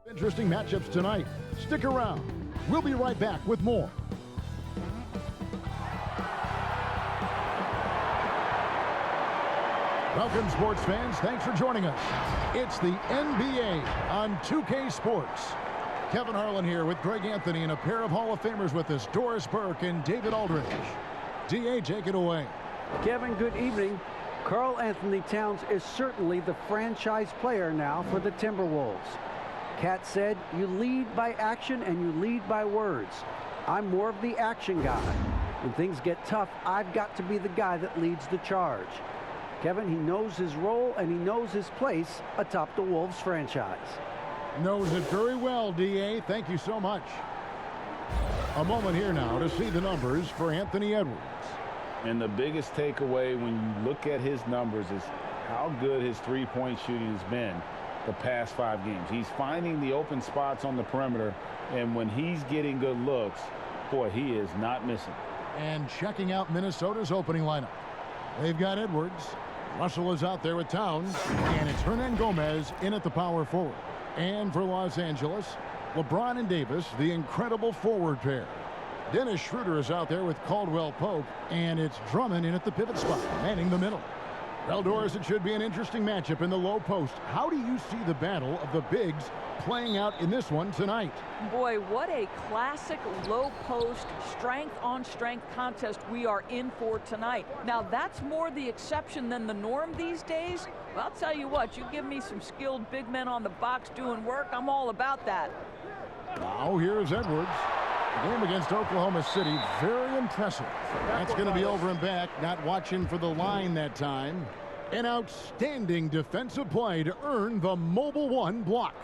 Interesting matchups tonight. Stick around. We'll be right back with more. Welcome, sports fans. Thanks for joining us. It's the NBA on 2K Sports. Kevin Harlan here with Greg Anthony and a pair of Hall of Famers with us, Doris Burke and David Aldridge. DA, take it away. Kevin, good evening. Karl Anthony Towns is certainly the franchise player now for the Timberwolves. Cat said, "You lead by action and you lead by words. I'm more of the action guy. When things get tough, I've got to be the guy that leads the charge." Kevin, he knows his role and he knows his place atop the Wolves franchise. Knows it very well, DA. Thank you so much. A moment here now to see the numbers for Anthony Edwards. And the biggest takeaway when you look at his numbers is how good his three-point shooting has been the past 5 games. He's finding the open spots on the perimeter, and when he's getting good looks, boy, he is not missing. And checking out Minnesota's opening lineup. They've got Edwards. Russell is out there with Towns, and it's Hernan Gomez in at the power forward. And for Los Angeles, LeBron and Davis, the incredible forward pair. Dennis Schroeder is out there with Caldwell Pope, and it's Drummond in at the pivot spot, manning the middle. Well, Doris, it should be an interesting matchup in the low post. How do you see the battle of the bigs playing out in this one tonight? Boy, what a classic low post strength-on-strength contest we are in for tonight. Now, that's more the exception than the norm these days. Well, I'll tell you what, you give me some skilled big men on the box doing work, I'm all about that. Now, here's Edwards. The game against Oklahoma City, very impressive. That's going to be over and back, not watching for the line that time. An outstanding defensive play to earn the Mobile One block.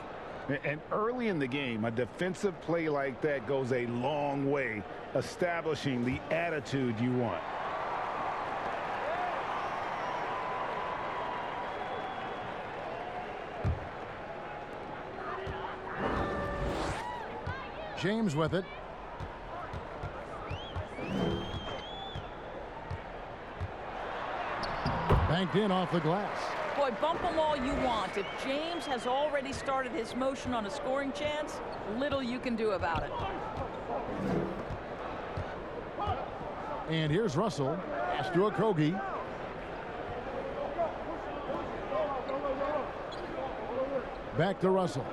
And early in the game, a defensive play like that goes a long way, establishing the attitude you want. James with it. Banked in off the glass. Boy, bump them all you want. If James has already started his motion on a scoring chance, little you can do about it. And here's Russell. Pass to Okogie. Back to Russell.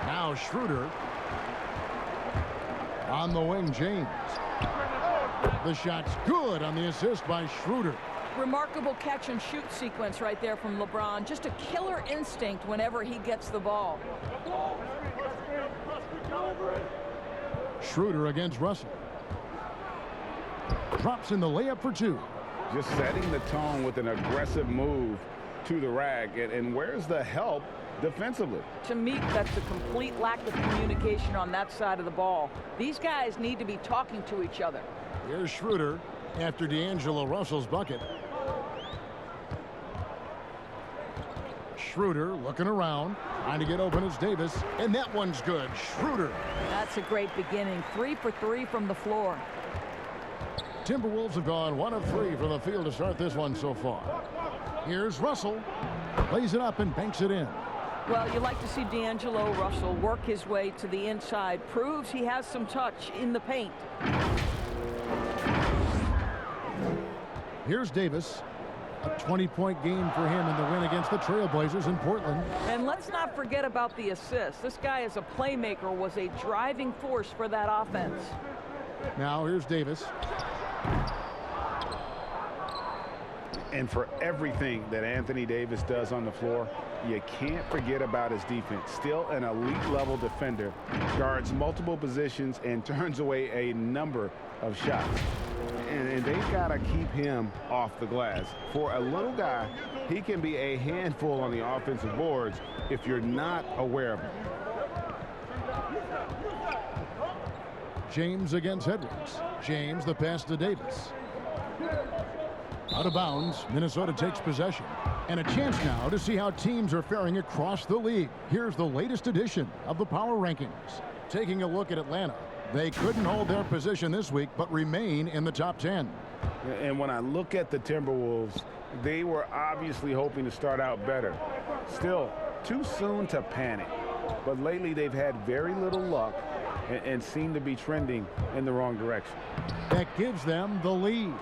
Now Schroeder. On the wing, James. The shot's good on the assist by Schroeder. Remarkable catch and shoot sequence right there from LeBron. Just a killer instinct whenever he gets the ball. Schroeder against Russell. Drops in the layup for 2. Just setting the tone with an aggressive move to the rack. And where's the help defensively? To me, that's a complete lack of communication on that side of the ball. These guys need to be talking to each other. Here's Schroeder after D'Angelo Russell's bucket. Schroeder looking around, trying to get open as Davis, and that one's good. Schroeder. That's a great beginning. 3 for 3 from the floor. Timberwolves have gone 1 of 3 from the field to start this one so far. Here's Russell. Lays it up and banks it in. Well, you like to see D'Angelo Russell work his way to the inside. Proves he has some touch in the paint. Here's Davis. A 20-point game for him in the win against the Trailblazers in Portland. And let's not forget about the assist. This guy as a playmaker was a driving force for that offense. Now here's Davis. And for everything that Anthony Davis does on the floor, you can't forget about his defense. Still an elite level defender, guards multiple positions and turns away a number of shots. And they've got to keep him off the glass. For a little guy, he can be a handful on the offensive boards if you're not aware of him. James against Edwards. James, the pass to Davis. Out of bounds, Minnesota takes possession. And a chance now to see how teams are faring across the league. Here's the latest edition of the Power Rankings. Taking a look at Atlanta. They couldn't hold their position this week, but remain in the top 10. And when I look at the Timberwolves, They were obviously hoping to start out better. Still, too soon to panic. But lately they've had very little luck and seem to be trending in the wrong direction. That gives them the lead.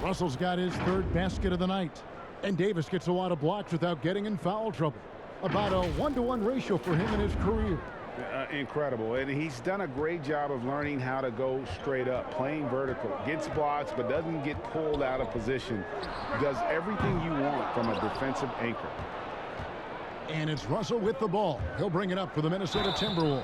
Russell's got his third basket of the night. And Davis gets a lot of blocks without getting in foul trouble. About a 1-to-1 ratio for him in his career. Incredible. And he's done a great job of learning how to go straight up, playing vertical. Gets blocks, but doesn't get pulled out of position. Does everything you want from a defensive anchor. And it's Russell with the ball. He'll bring it up for the Minnesota Timberwolves.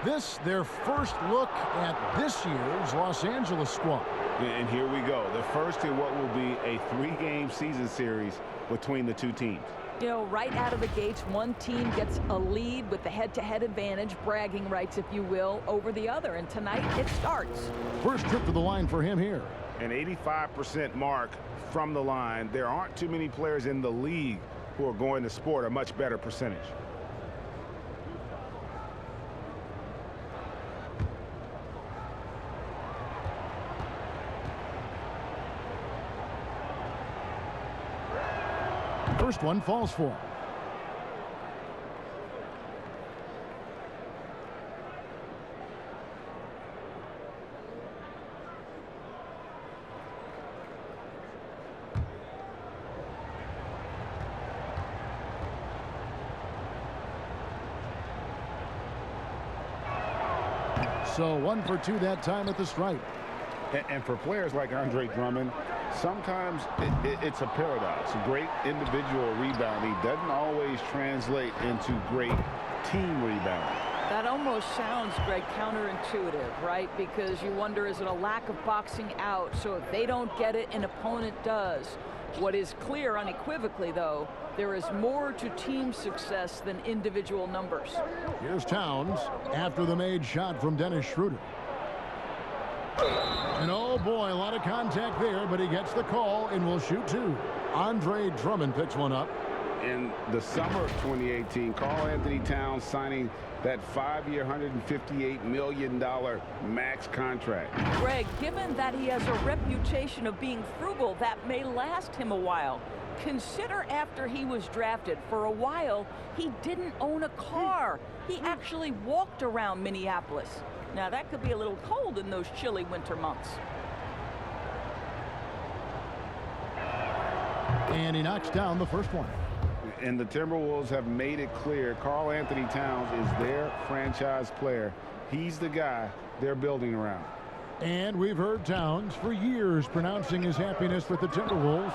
This, their first look at this year's Los Angeles squad. And here we go. The first in what will be a 3-game season series between the two teams. You know, right out of the gates, one team gets a lead with the head-to-head advantage, bragging rights, if you will, over the other. And tonight, it starts. First trip to the line for him here. An 85% mark from the line. There aren't too many players in the league who are going to sport a much better percentage. First one falls for him. So 1 for 2 that time at the stripe. And for players like Andre Drummond, sometimes it's a paradox. Great individual rebounding doesn't always translate into great team rebounding. That almost sounds, Greg, counterintuitive, right? Because you wonder, is it a lack of boxing out? So if they don't get it, an opponent does. What is clear unequivocally, though, there is more to team success than individual numbers. Here's Towns after the made shot from Dennis Schroeder. And oh boy, a lot of contact there, but he gets the call and will shoot two. Andre Drummond picks one up. In the summer of 2018, Karl-Anthony Towns signing that 5-year, $158 million max contract. Greg, given that he has a reputation of being frugal, that may last him a while. Consider after he was drafted. For a while, he didn't own a car. He actually walked around Minneapolis. Now, that could be a little cold in those chilly winter months. And he knocks down the first one. And the Timberwolves have made it clear Karl-Anthony Towns is their franchise player. He's the guy they're building around. And we've heard Towns for years pronouncing his happiness with the Timberwolves.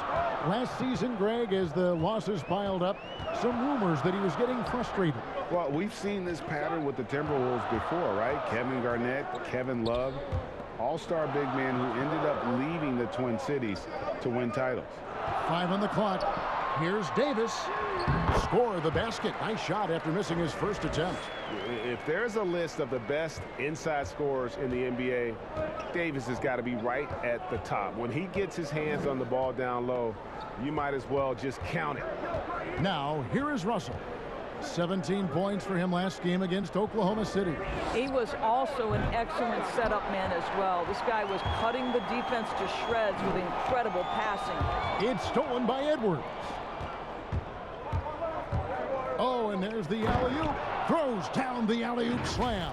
Last season, Greg, as the losses piled up, some rumors that he was getting frustrated. Well, we've seen this pattern with the Timberwolves before, right? Kevin Garnett, Kevin Love, all-star big man who ended up leaving the Twin Cities to win titles. 5 on the clock. Here's Davis. Score the basket. Nice shot after missing his first attempt. If there's a list of the best inside scorers in the NBA, Davis has got to be right at the top. When he gets his hands on the ball down low, you might as well just count it. Now, here is Russell. 17 points for him last game against Oklahoma City. He was also an excellent setup man as well. This guy was cutting the defense to shreds with incredible passing. It's stolen by Edwards. Oh, and there's the alley-oop. Throws down the alley-oop slam.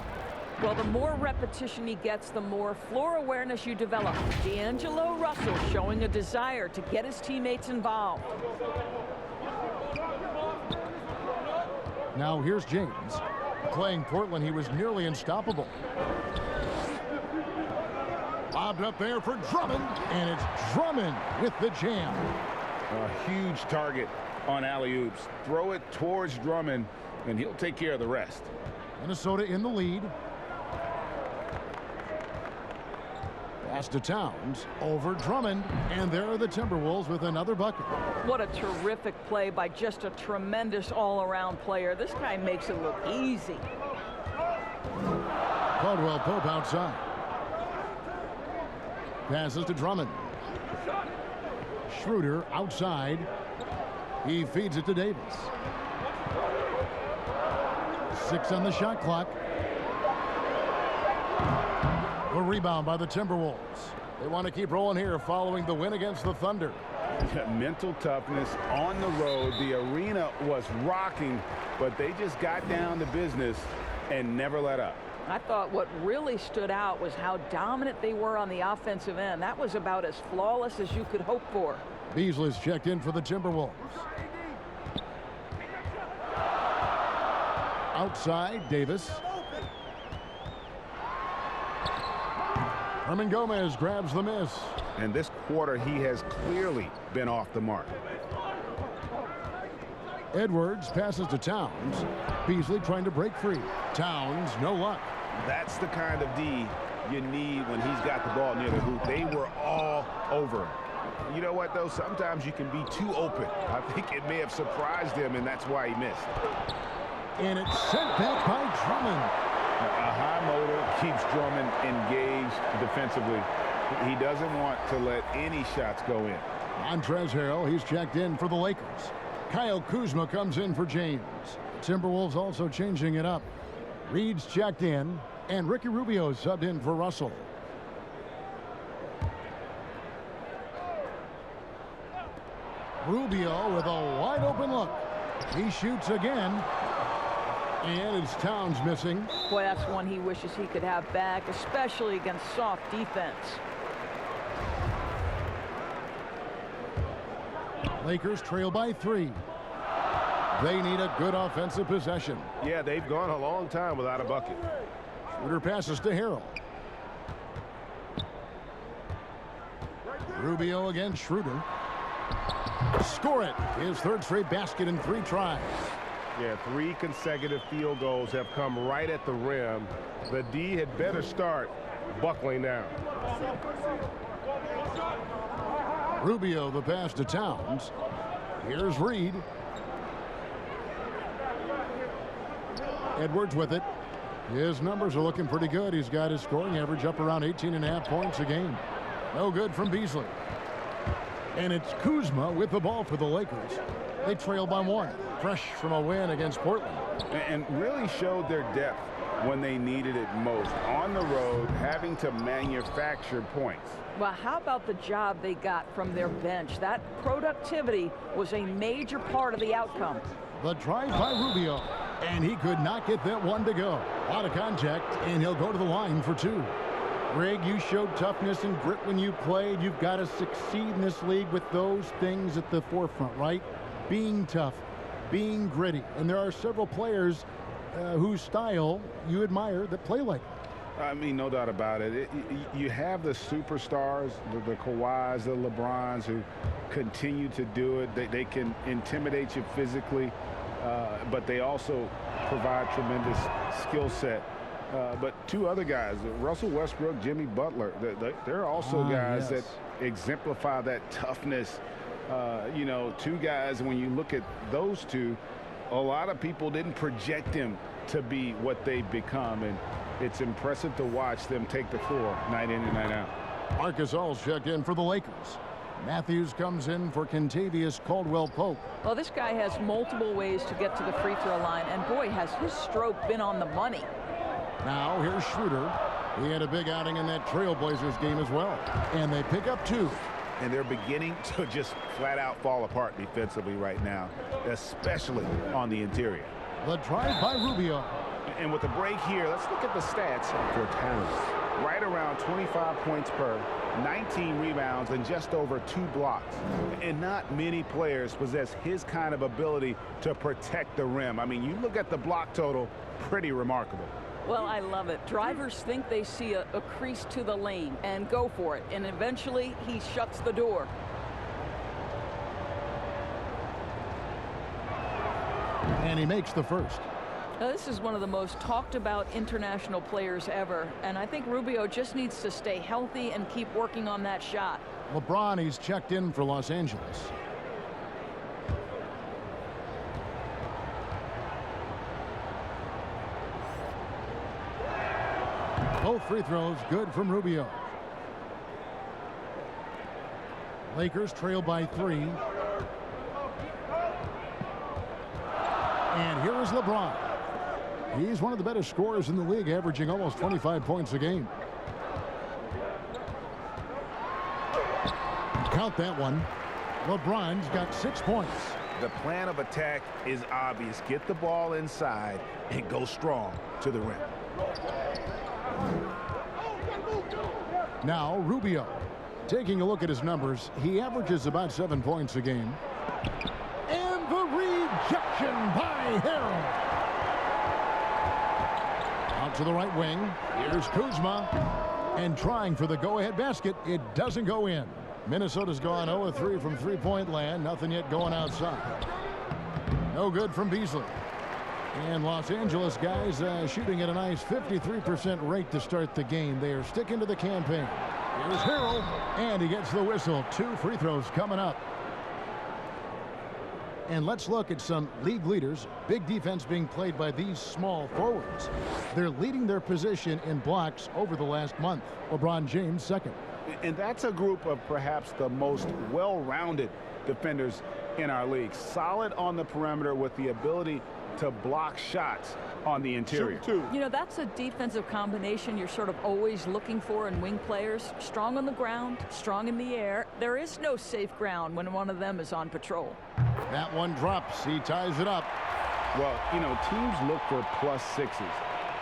Well, the more repetition he gets, the more floor awareness you develop. D'Angelo Russell showing a desire to get his teammates involved. Now here's James. Playing Portland, he was nearly unstoppable. Lobbed up there for Drummond, and it's Drummond with the jam. A huge target on alley-oops. Throw it towards Drummond, and he'll take care of the rest. Minnesota in the lead. Pass to Towns, over Drummond, and there are the Timberwolves with another bucket. What a terrific play by just a tremendous all-around player. This guy makes it look easy. Caldwell Pope outside. Passes to Drummond. Schroeder outside. He feeds it to Davis. 6 on the shot clock. A rebound by the Timberwolves. They want to keep rolling here following the win against the Thunder. Mental toughness on the road. The arena was rocking, but they just got down to business and never let up. I thought what really stood out was how dominant they were on the offensive end. That was about as flawless as you could hope for. Beasley's checked in for the Timberwolves. Outside, Davis. Herman Gomez grabs the miss. And this quarter, he has clearly been off the mark. Edwards passes to Towns. Beasley trying to break free. Towns, no luck. That's the kind of D you need when he's got the ball near the hoop. They were all over him. You know what, though? Sometimes you can be too open. I think it may have surprised him, and that's why he missed. And it's sent back by Drummond. A high motor keeps Drummond engaged defensively. He doesn't want to let any shots go in. Montrezl Harrell, he's checked in for the Lakers. Kyle Kuzma comes in for James. Timberwolves also changing it up. Reed's checked in, and Ricky Rubio subbed in for Russell. Rubio with a wide open look. He shoots again. And it's Towns missing. Boy, that's one he wishes he could have back, especially against soft defense. Lakers trail by 3. They need a good offensive possession. Yeah, they've gone a long time without a bucket. Schroeder passes to Harrell. Rubio against Schroeder. Score it. His third straight basket in 3 tries. Yeah, 3 consecutive field goals have come right at the rim. The D had better start buckling down. Rubio the pass to Towns. Here's Reed. Edwards with it. His numbers are looking pretty good. He's got his scoring average up around 18.5 points a game. No good from Beasley. And it's Kuzma with the ball for the Lakers. They trail by 1. Fresh from a win against Portland. And really showed their depth when they needed it most. On the road, having to manufacture points. Well, how about the job they got from their bench? That productivity was a major part of the outcome. The drive by Rubio. And he could not get that one to go. Out of contact, and he'll go to the line for 2. Greg, you showed toughness and grit when you played. You've got to succeed in this league with those things at the forefront, right? Being tough, being gritty. And there are several players whose style you admire that play like that. I mean, no doubt about it. You have the superstars, the Kawhis, the LeBrons, who continue to do it. They can intimidate you physically, but they also provide tremendous skill set. But 2 other guys, Russell Westbrook, Jimmy Butler, they're also guys that exemplify that toughness. You know, 2 guys, when you look at those 2, a lot of people didn't project them to be what they've become, and it's impressive to watch them take the floor night in and night out. Marcus All's checked in for the Lakers. Matthews comes in for Kentavious Caldwell Pope. Well, this guy has multiple ways to get to the free throw line, and boy, has his stroke been on the money. Now here's Schroeder. He had a big outing in that Trailblazers game as well. And they pick up 2. And they're beginning to just flat out fall apart defensively right now, especially on the interior. The drive by Rubio. And with the break here, let's look at the stats for Towns. Right around 25 points per, 19 rebounds, and just over 2 blocks. And not many players possess his kind of ability to protect the rim. I mean, you look at the block total, pretty remarkable. Well, I love it. Drivers think they see a crease to the lane and go for it. And eventually, he shuts the door. And he makes the first. Now, this is one of the most talked about international players ever. And I think Rubio just needs to stay healthy and keep working on that shot. LeBron, he's checked in for Los Angeles. Both free throws good from Rubio. Lakers trail by 3. And here is LeBron. He's one of the better scorers in the league, averaging almost 25 points a game. Count that one. LeBron's got 6 points. The plan of attack is obvious. Get the ball inside and go strong to the rim. Now Rubio. Taking a look at his numbers, he averages about 7 points a game. And the rejection by Harrell. Out to the right wing. Here's Kuzma. And trying for the go-ahead basket. It doesn't go in. Minnesota's gone 0-3 from three-point land. Nothing yet going outside. No good from Beasley. And Los Angeles guys shooting at a nice 53% rate to start the game. They are sticking to the campaign. Here's Harrell, and he gets the whistle. 2 free throws coming up. And let's look at some league leaders. Big defense being played by these small forwards. They're leading their position in blocks over the last month. LeBron James second. And that's a group of perhaps the most well-rounded defenders in our league. Solid on the perimeter with the ability to block shots on the interior. You know, that's a defensive combination you're sort of always looking for in wing players. Strong on the ground, strong in the air. There is no safe ground when one of them is on patrol. That one drops. He ties it up. Well, you know, teams look for +6s.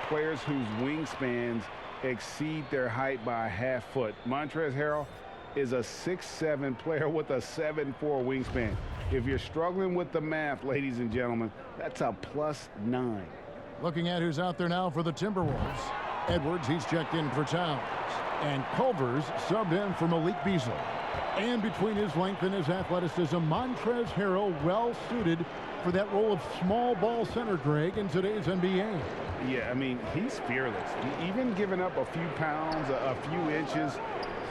Players whose wingspans exceed their height by a half foot. Montrezl Harrell is a 6'7" player with a 7'4" wingspan. If you're struggling with the math, ladies and gentlemen, that's a +9. Looking at who's out there now for the Timberwolves. Edwards, he's checked in for Towns. And Culver's subbed in for Malik Beasley. And between his length and his athleticism, Montrezl Harrell well suited for that role of small ball center, Greg, in today's NBA. Yeah, I mean, he's fearless. Even giving up a few pounds, a few inches,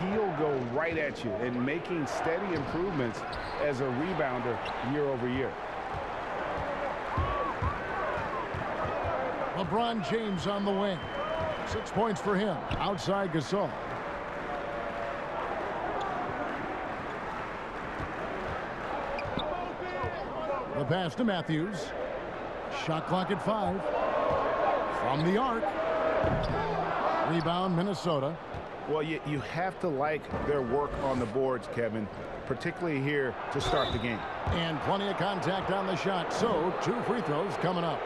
he'll go right at you and making steady improvements as a rebounder year over year. LeBron James on the wing. 6 points for him. Outside Gasol. The pass to Matthews. Shot clock at 5. From the arc. Rebound Minnesota. Well, you have to like their work on the boards, Kevin, particularly here to start the game. And plenty of contact on the shot. So 2 free throws coming up.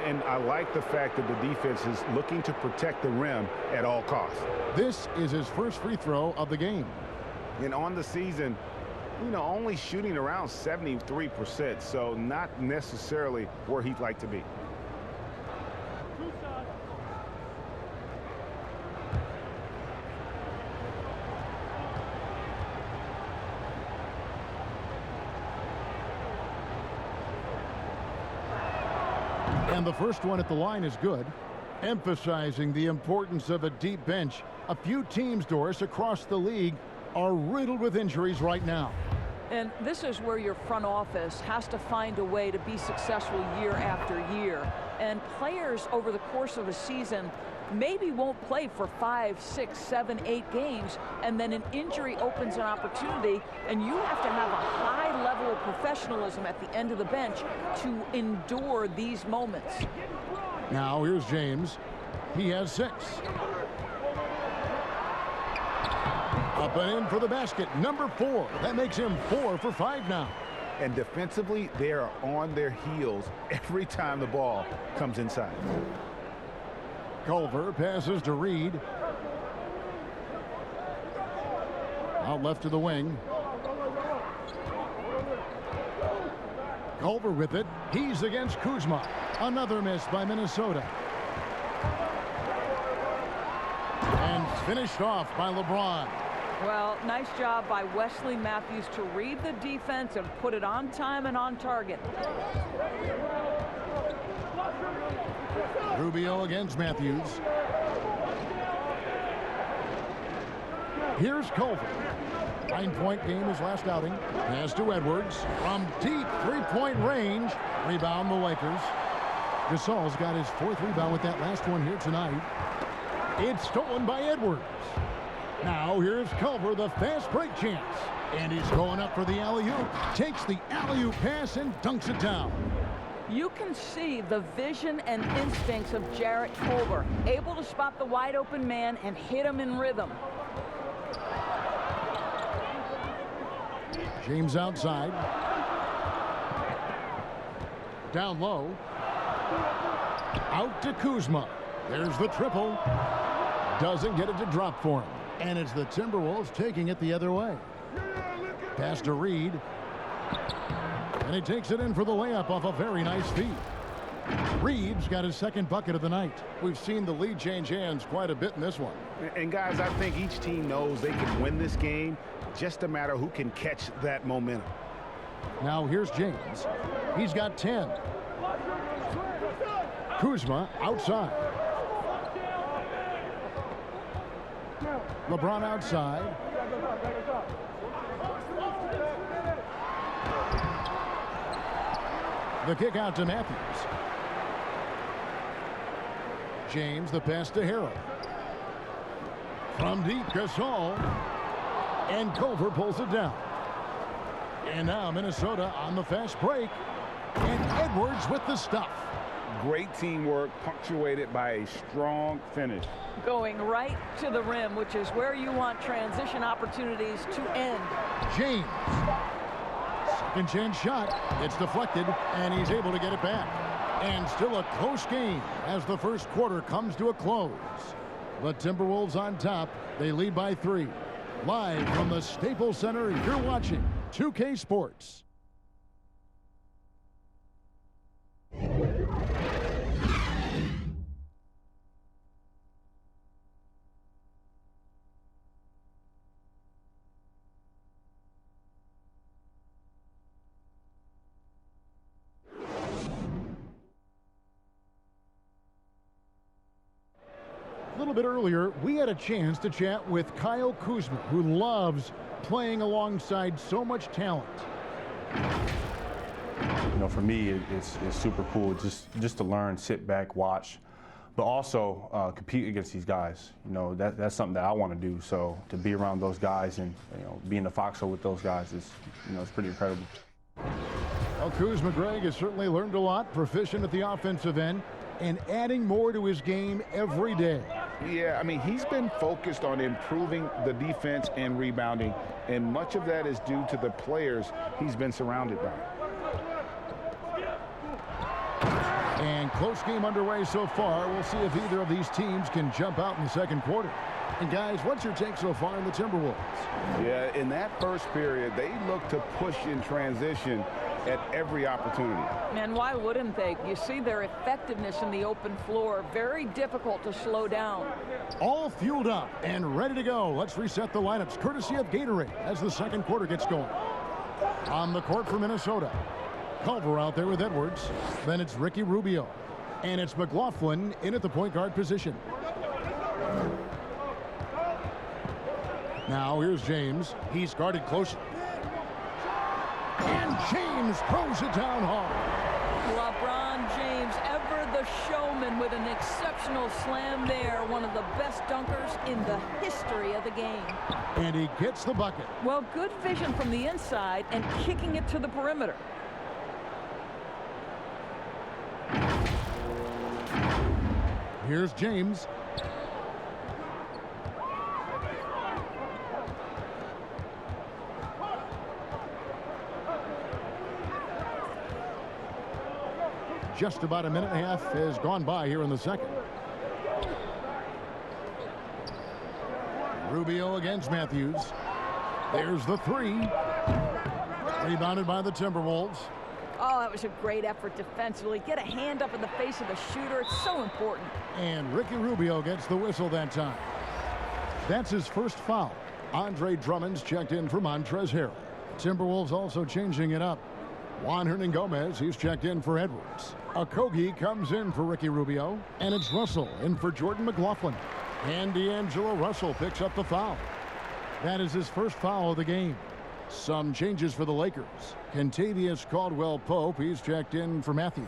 And I like the fact that the defense is looking to protect the rim at all costs. This is his first free throw of the game. And on the season, you know, only shooting around 73%, so not necessarily where he'd like to be. And the first one at the line is good, emphasizing the importance of a deep bench. A few teams, Doris, across the league are riddled with injuries right now. And this is where your front office has to find a way to be successful year after year. And players over the course of a season maybe won't play for 5, 6, 7, 8 games, and then an injury opens an opportunity, and you have to have a high level of professionalism at the end of the bench to endure these moments. Now here's James. He has 6. Up and in for the basket. Number 4. That makes him 4 for 5 now. And defensively, they are on their heels every time the ball comes inside. Culver passes to Reed. Out left to the wing. Culver with it. He's against Kuzma. Another miss by Minnesota. And finished off by LeBron. Well, nice job by Wesley Matthews to read the defense and put it on time and on target. Rubio against Matthews. Here's Culver. 9-point game his last outing. Pass to Edwards. From deep 3-point range. Rebound the Lakers. Gasol's got his 4th rebound with that last one here tonight. It's stolen by Edwards. Now here's Culver, the fast break chance. And he's going up for the alley-oop. Takes the alley-oop pass and dunks it down. You can see the vision and instincts of Jarrett Culver, able to spot the wide open man and hit him in rhythm. James outside. Down low. Out to Kuzma. There's the triple. Doesn't get it to drop for him. And it's the Timberwolves taking it the other way. Pass to Reed. And he takes it in for the layup off a very nice feed. Reed's got his second bucket of the night. We've seen the lead change hands quite a bit in this one. And guys, I think each team knows they can win this game. Just a matter who can catch that momentum. Now here's James. He's got 10. Kuzma outside. LeBron outside. The kick out to Matthews. James, the pass to Harrell. From deep, Gasol. And Culver pulls it down. And now Minnesota on the fast break. And Edwards with the stuff. Great teamwork, punctuated by a strong finish. Going right to the rim, which is where you want transition opportunities to end. James. Second chance shot. It's deflected, and he's able to get it back. And still a close game as the first quarter comes to a close. The Timberwolves on top. They lead by 3. Live from the Staples Center, you're watching 2K Sports. A little bit earlier, we had a chance to chat with Kyle Kuzma, who loves playing alongside so much talent. You know, for me, it's super cool just to learn, sit back, watch, but also compete against these guys. You know, that's something that I want to do. So to be around those guys and, you know, be in the foxhole with those guys is, you know, it's pretty incredible. Well, Kuzma, Greg, has certainly learned a lot, proficient at the offensive end, and adding more to his game every day. Yeah, I mean, he's been focused on improving the defense and rebounding, and much of that is due to the players he's been surrounded by. And close game underway so far. We'll see if either of these teams can jump out in the second quarter. And guys, what's your take so far in the Timberwolves? Yeah, in that first period, they look to push in transition at every opportunity. And why wouldn't they? You see their effectiveness in the open floor. Very difficult to slow down. All fueled up and ready to go. Let's reset the lineups courtesy of Gatorade as the second quarter gets going. On the court for Minnesota, Culver out there with Edwards. Then it's Ricky Rubio. And it's McLaughlin in at the point guard position. Now here's James. He's guarded closely. And James throws it down hard. LeBron James, ever the showman, with an exceptional slam there. One of the best dunkers in the history of the game. And he gets the bucket. Well, good vision from the inside and kicking it to the perimeter. Here's James. Just about a minute and a half has gone by here in the second. Rubio against Matthews. There's the three. Rebounded by the Timberwolves. Oh, that was a great effort defensively. Get a hand up in the face of the shooter. It's so important. And Ricky Rubio gets the whistle that time. That's his first foul. Andre Drummond's checked in for Montrezl Harrell. Timberwolves also changing it up. Juan Hernan-Gomez, he's checked in for Edwards. Okogie comes in for Ricky Rubio. And it's Russell in for Jordan McLaughlin. And D'Angelo Russell picks up the foul. That is his first foul of the game. Some changes for the Lakers. Kentavious Caldwell Pope, he's checked in for Matthews.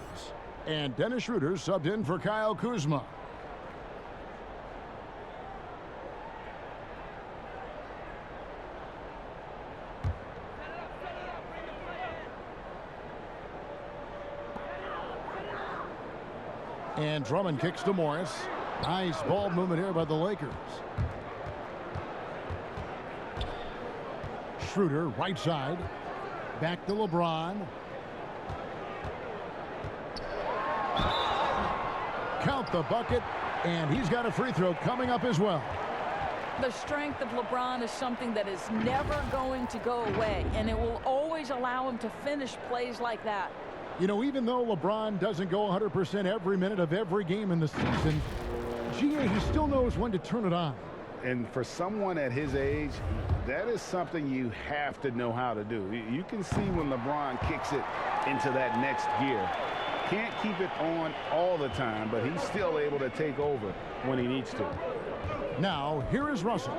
And Dennis Schroeder subbed in for Kyle Kuzma. And Drummond kicks to Morris. Nice ball movement here by the Lakers. Schroeder, right side. Back to LeBron. Count the bucket, and he's got a free throw coming up as well. The strength of LeBron is something that is never going to go away, and it will always allow him to finish plays like that. You know, even though LeBron doesn't go 100% every minute of every game in the season, GA, he still knows when to turn it on. And for someone at his age, that is something you have to know how to do. You can see when LeBron kicks it into that next gear. Can't keep it on all the time, but he's still able to take over when he needs to. Now, here is Russell.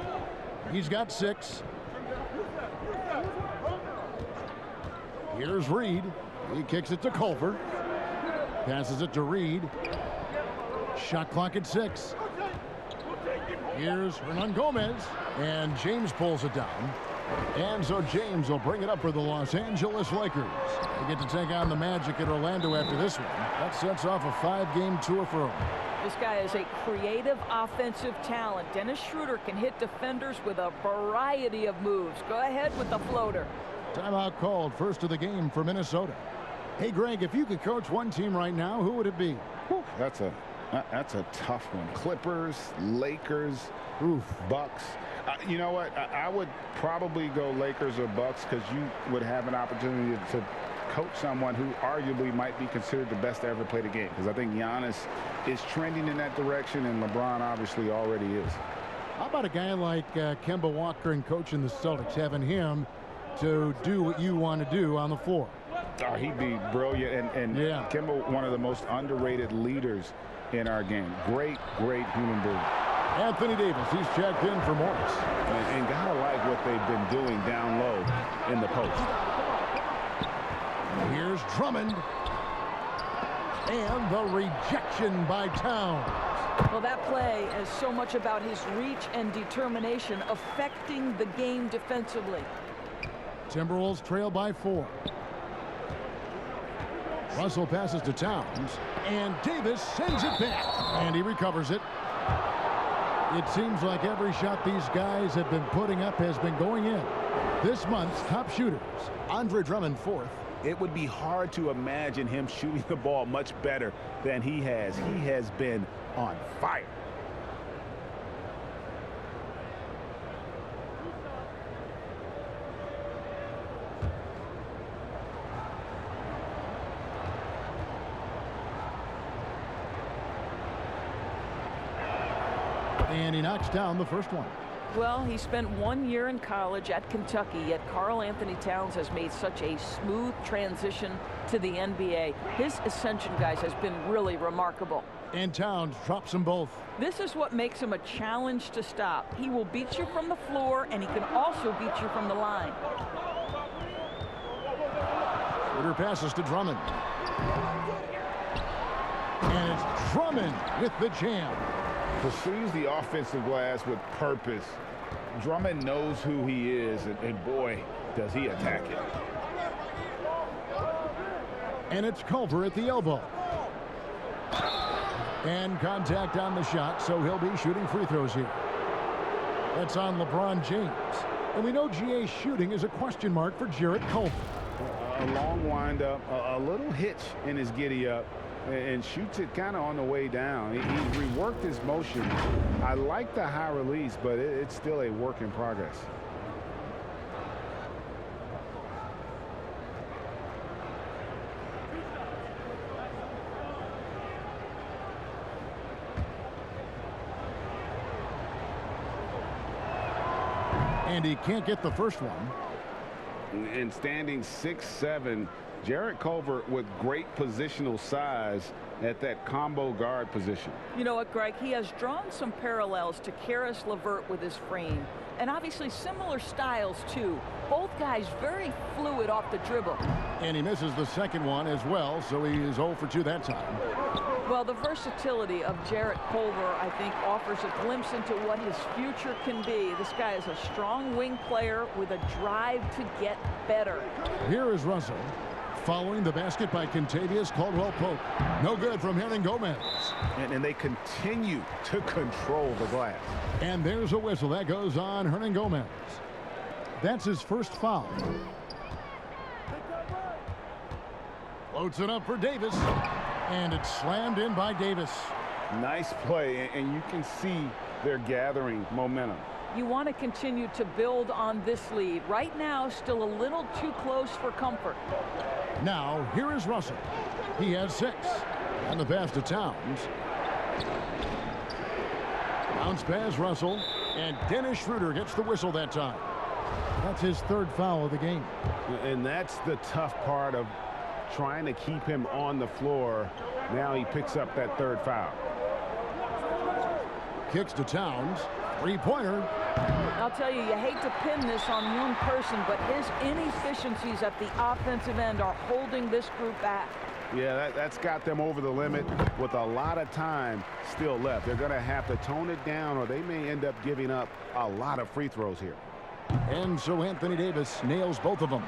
He's got 6. Here's Reed. He kicks it to Culver. Passes it to Reed. Shot clock at 6. Here's Hernan Gomez. And James pulls it down. And so James will bring it up for the Los Angeles Lakers. They get to take on the Magic at Orlando after this one. That sets off a 5-game tour for them. This guy is a creative offensive talent. Dennis Schroeder can hit defenders with a variety of moves. Go ahead with the floater. Timeout called, first of the game for Minnesota. Hey, Greg, if you could coach one team right now, who would it be? Whew, that's a tough one. Clippers, Lakers, Bucks. You know what? I would probably go Lakers or Bucks because you would have an opportunity to coach someone who arguably might be considered the best to ever play the game, because I think Giannis is trending in that direction, and LeBron obviously already is. How about a guy like Kemba Walker and coaching the Celtics, having him to do what you want to do on the floor? Oh, he'd be brilliant, and yeah. Kemba, one of the most underrated leaders in our game. Great human being. Anthony Davis, he's checked in for Morris. And gotta like what they've been doing down low in the post. Here's Drummond. And the rejection by Towns. Well, that play is so much about his reach and determination affecting the game defensively. Timberwolves trail by 4. Russell passes to Towns. And Davis sends it back. And he recovers it. It seems like every shot these guys have been putting up has been going in. This month's top shooters, Andre Drummond 4th. It would be hard to imagine him shooting the ball much better than he has. He has been on fire. And he knocks down the first one. Well, he spent 1 year in college at Kentucky, yet Karl Anthony Towns has made such a smooth transition to the NBA. His ascension, guys, has been really remarkable. And Towns drops them both. This is what makes him a challenge to stop. He will beat you from the floor, and he can also beat you from the line. Schroeder passes to Drummond. And it's Drummond with the jam. Pursues the offensive glass with purpose. Drummond knows who he is, and boy, does he attack it. And it's Culver at the elbow. And contact on the shot, so he'll be shooting free throws here. That's on LeBron James. And we know GA's shooting is a question mark for Jarrett Culver. A long windup, a little hitch in his giddy-up, and shoots it kind of on the way down. He reworked his motion. I like the high release, but it's still a work in progress. And he can't get the first one. And standing 6'7", Jarrett Culver with great positional size at that combo guard position. You know what, Greg? He has drawn some parallels to Karis LeVert with his frame. And obviously similar styles, too. Both guys very fluid off the dribble. And he misses the second one as well, so he is 0 for 2 that time. Well, the versatility of Jarrett Culver, I think, offers a glimpse into what his future can be. This guy is a strong wing player with a drive to get better. Here is Russell. Following the basket by Contavious Caldwell Pope. No good from Hernan Gomez. And they continue to control the glass. And there's a whistle. That goes on Hernan Gomez. That's his first foul. Floats it up for Davis. And it's slammed in by Davis. Nice play, and you can see they're gathering momentum. You want to continue to build on this lead. Right now, still a little too close for comfort. Now, here is Russell. He has 6. And the pass to Towns. Bounce pass, Russell. And Dennis Schroeder gets the whistle that time. That's his 3rd foul of the game. And that's the tough part of trying to keep him on the floor. Now he picks up that 3rd foul. Kicks to Towns. 3-pointer. I'll tell you, you hate to pin this on one person, but his inefficiencies at the offensive end are holding this group back. Yeah, that's got them over the limit with a lot of time still left. They're going to have to tone it down, or they may end up giving up a lot of free throws here. And so Anthony Davis nails both of them.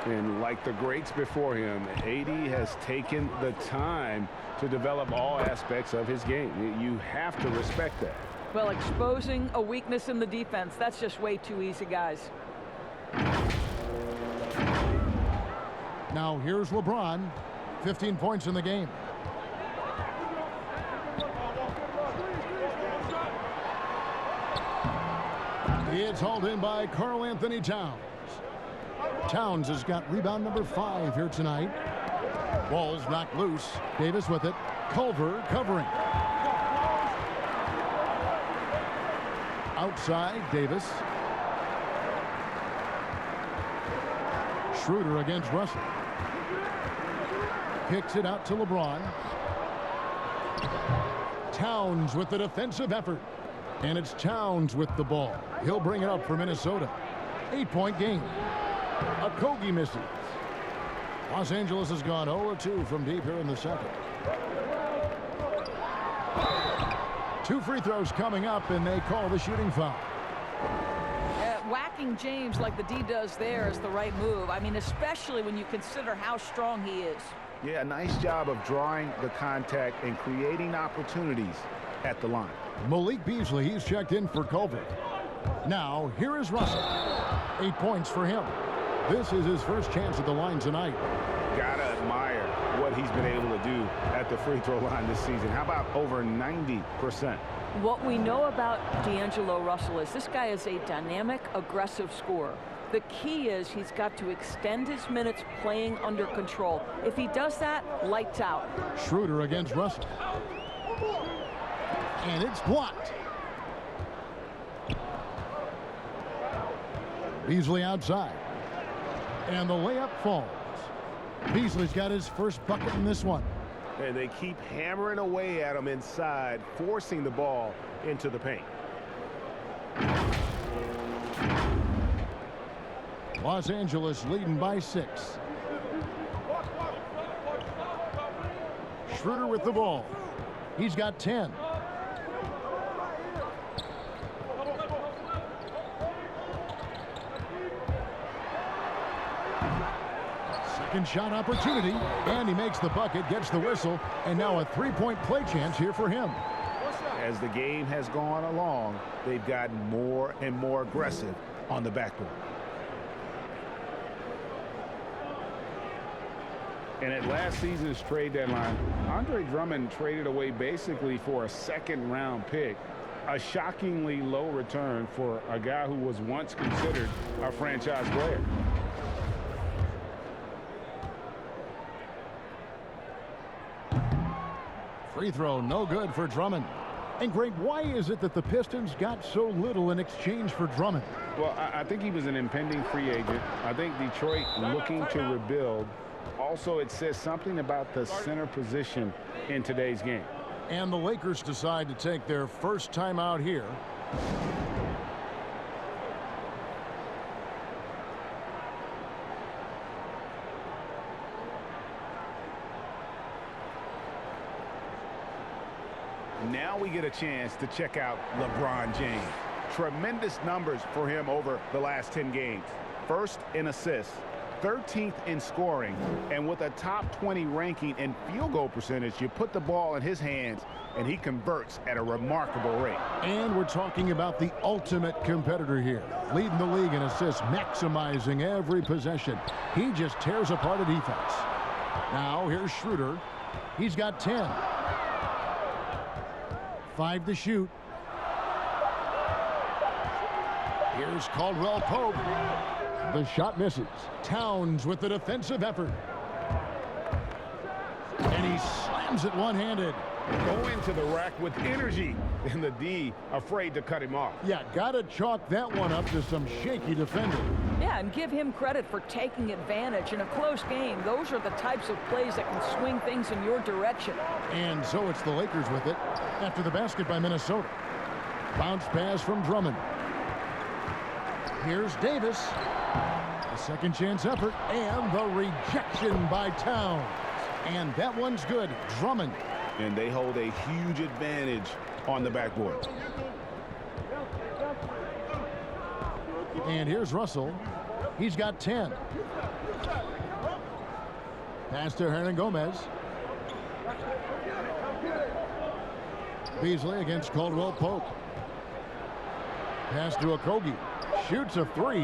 And like the greats before him, AD has taken the time to develop all aspects of his game. You have to respect that. Well, exposing a weakness in the defense, that's just way too easy, guys. Now here's LeBron. 15 points in the game. It's hauled in by Karl Anthony Towns. Towns has got rebound number 5 here tonight. Ball's knocked loose. Davis with it. Culver covering. Outside, Davis. Schroeder against Russell. Kicks it out to LeBron. Towns with the defensive effort. And it's Towns with the ball. He'll bring it up for Minnesota. 8-point game. Okogie misses. Los Angeles has gone 0-2 from deep here in the second. 2 free throws coming up, and they call the shooting foul. Whacking James like the D does there is the right move. I mean, especially when you consider how strong he is. Yeah, nice job of drawing the contact and creating opportunities at the line. Malik Beasley, he's checked in for Culver. Now, here is Russell. 8 points for him. This is his first chance at the line tonight. Gotta admire what he's been able to do at the free throw line this season. How about over 90%? What we know about D'Angelo Russell is this guy is a dynamic, aggressive scorer. The key is he's got to extend his minutes playing under control. If he does that, lights out. Schroeder against Russell. And it's blocked. Beasley outside. And the layup falls. Beasley's got his first bucket in this one. And they keep hammering away at him inside, forcing the ball into the paint. Los Angeles leading by 6. Schroeder with the ball. He's got 10. Second shot opportunity, and he makes the bucket, gets the whistle, and now a 3-point play chance here for him. As the game has gone along, they've gotten more and more aggressive on the backboard. And at last season's trade deadline, Andre Drummond traded away basically for a second-round pick, a shockingly low return for a guy who was once considered a franchise player. Free throw, no good for Drummond. And Greg, why is it that the Pistons got so little in exchange for Drummond? Well, I think he was an impending free agent. I think Detroit looking to rebuild. Also, it says something about the center position in today's game. And the Lakers decide to take their first time out here. Now we get a chance to check out LeBron James. Tremendous numbers for him over the last 10 games. First in assists, 13th in scoring, and with a top 20 ranking in field goal percentage, you put the ball in his hands and he converts at a remarkable rate. And we're talking about the ultimate competitor here, leading the league in assists, maximizing every possession. He just tears apart a defense. Now here's Schroeder. He's got 10. 5 to shoot. Here's Caldwell Pope. The shot misses. Towns with the defensive effort. And he slams it one-handed. Go into the rack with energy, and the D afraid to cut him off. Yeah, gotta chalk that one up to some shaky defending. Yeah, and give him credit for taking advantage. In a close game, those are the types of plays that can swing things in your direction. And so it's the Lakers with it after the basket by Minnesota. Bounce pass from Drummond. Here's Davis. A second chance effort, and the rejection by Towns. And that one's good. Drummond. And they hold a huge advantage on the backboard. And here's Russell. He's got 10. Pass to Gomez. Beasley against Caldwell Pope. Pass to Okogie. Shoots a 3.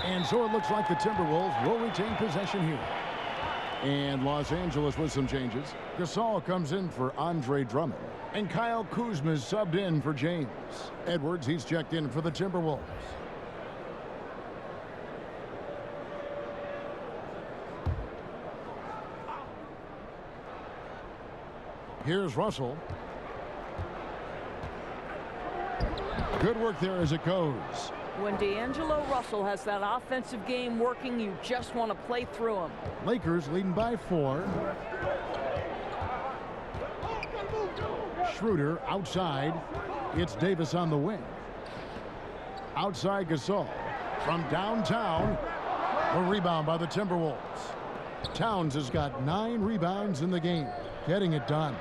And so it looks like the Timberwolves will retain possession here. And Los Angeles with some changes. Gasol comes in for Andre Drummond. And Kyle Kuzma is subbed in for James. Edwards, he's checked in for the Timberwolves. Here's Russell. Good work there as it goes. When D'Angelo Russell has that offensive game working, you just want to play through him. Lakers leading by 4. Schroeder outside. It's Davis on the wing. Outside Gasol. From downtown, a rebound by the Timberwolves. Towns has got 9 rebounds in the game, getting it done.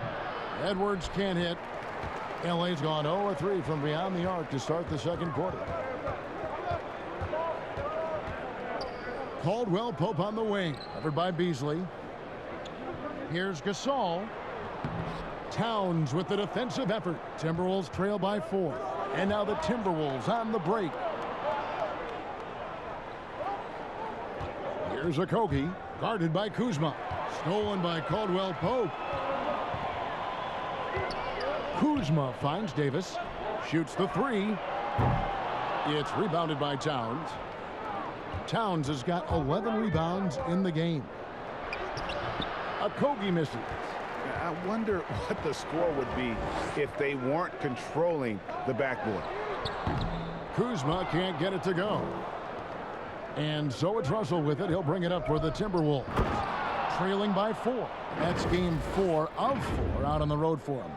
Edwards can't hit. LA's gone 0-3 from beyond the arc to start the second quarter. Caldwell Pope on the wing, covered by Beasley. Here's Gasol. Towns with the defensive effort. Timberwolves trail by 4. And now the Timberwolves on the break. Here's Okogie, guarded by Kuzma. Stolen by Caldwell Pope. Kuzma finds Davis. Shoots the 3. It's rebounded by Towns. Towns has got 11 rebounds in the game. Okogie misses. I wonder what the score would be if they weren't controlling the backboard. Kuzma can't get it to go. And so it's Russell with it. He'll bring it up for the Timberwolves. Trailing by 4. That's game 4 of 4 out on the road for him.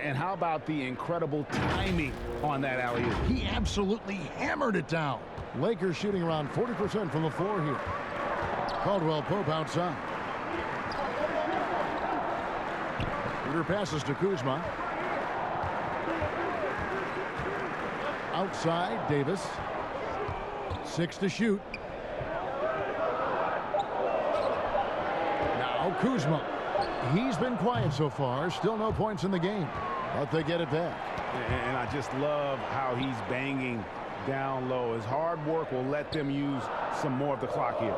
And how about the incredible timing on that alley-oop? He absolutely hammered it down. Lakers shooting around 40% from the floor here. Caldwell Pope outside. Peter passes to Kuzma. Outside, Davis. 6 to shoot. Now Kuzma. He's been quiet so far. Still no points in the game. But they get it back. And I just love how he's banging down low. His hard work will let them use some more of the clock here.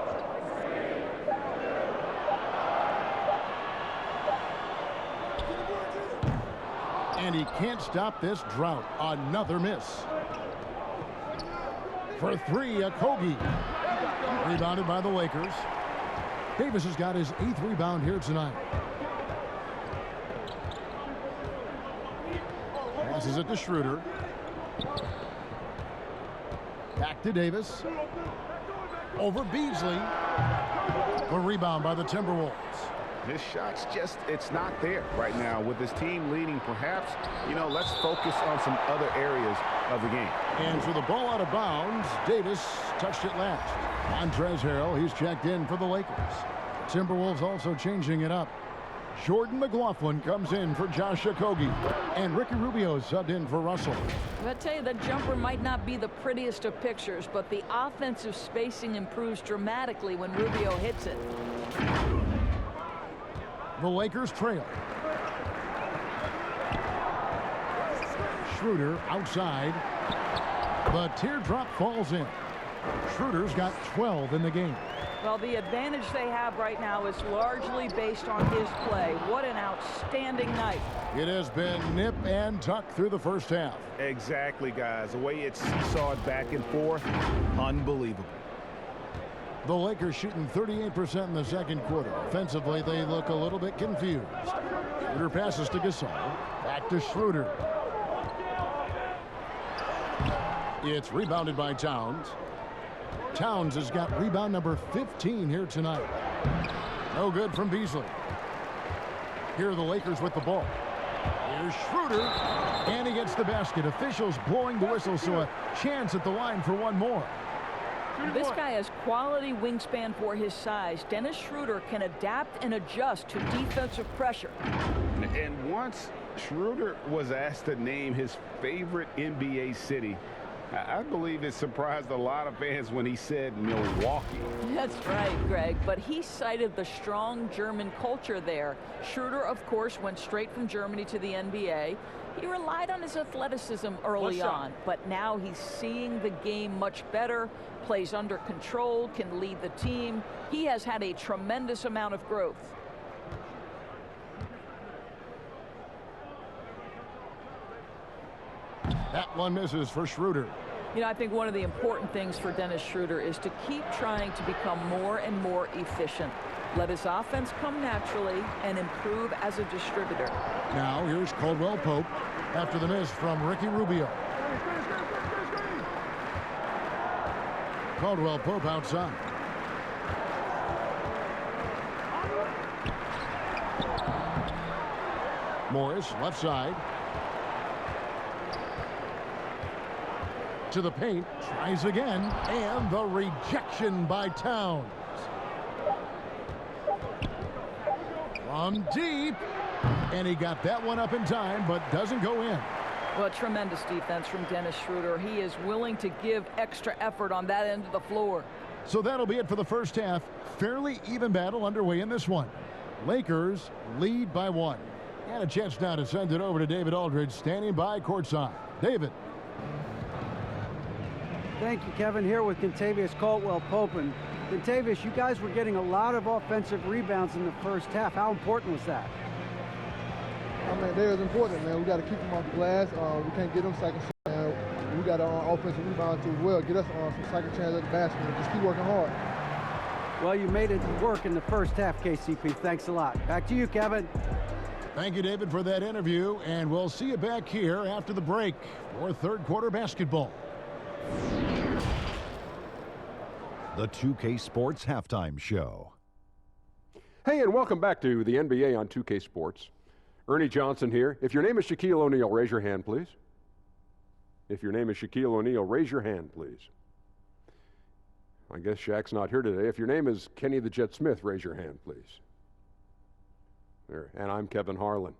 And he can't stop this drought. Another miss. For 3, Okogie. Rebounded by the Lakers. Davis has got his 8th rebound here tonight. Passes it to Schroeder. Back to Davis. Over Beasley. A rebound by the Timberwolves. His shot's just, it's not there right now. With his team leading, perhaps, let's focus on some other areas of the game. And for the ball out of bounds, Davis touched it last. Montrezl Harrell, he's checked in for the Lakers. Timberwolves also changing it up. Jordan McLaughlin comes in for Josh Okogie. And Ricky Rubio subbed in for Russell. I tell you, that jumper might not be the prettiest of pictures, but the offensive spacing improves dramatically when Rubio hits it. The Lakers trail. Schroeder outside. The teardrop falls in. Schroeder's got 12 in the game. Well, the advantage they have right now is largely based on his play. What an outstanding night. It has been nip and tuck through the first half. Exactly, guys. The way it's seesawed back and forth, unbelievable. The Lakers shooting 38% in the second quarter. Offensively, they look a little bit confused. Schroeder passes to Gasol. Back to Schroeder. It's rebounded by Towns. Towns has got rebound number 15 here tonight. No good from Beasley. Here are the Lakers with the ball. Here's Schroeder, and he gets the basket. Officials blowing the whistle, so a chance at the line for one more. This guy has quality wingspan for his size. Dennis Schroeder can adapt and adjust to defensive pressure. And once Schroeder was asked to name his favorite NBA city, I believe it surprised a lot of fans when he said Milwaukee. That's right, Greg, but he cited the strong German culture there. Schroeder, of course, went straight from Germany to the NBA. He relied on his athleticism early on, but now he's seeing the game much better, plays under control, can lead the team. He has had a tremendous amount of growth. That one misses for Schroeder. You know, I think one of the important things for Dennis Schroeder is to keep trying to become more and more efficient. Let his offense come naturally and improve as a distributor. Now here's Caldwell Pope after the miss from Ricky Rubio. Caldwell Pope outside. Morris left side. To the paint, tries again, and the rejection by Towns. From deep, and he got that one up in time, but doesn't go in. Well, tremendous defense from Dennis Schroeder. He is willing to give extra effort on that end of the floor. So that'll be it for the first half. Fairly even battle underway in this one. Lakers lead by 1. And a chance now to send it over to David Aldridge, standing by courtside. David. Thank you, Kevin. Here with Contavious Caldwell-Pope. And Contavious, you guys were getting a lot of offensive rebounds in the first half. How important was that? I mean, they was important, man. We got to keep them off the glass. We can't get them second chance. We got offensive rebounds as well. Get us some second chance at the basket and just keep working hard. Well, you made it work in the first half, KCP. Thanks a lot. Back to you, Kevin. Thank you, David, for that interview. And we'll see you back here after the break for third quarter basketball. The 2K Sports Halftime Show. Hey, and welcome back to the NBA on 2K Sports. Ernie Johnson here. If your name is Shaquille O'Neal, raise your hand, please. If your name is Shaquille O'Neal, raise your hand, please. I guess Shaq's not here today. If your name is Kenny the Jet Smith, raise your hand, please. There. And I'm Kevin Harlan.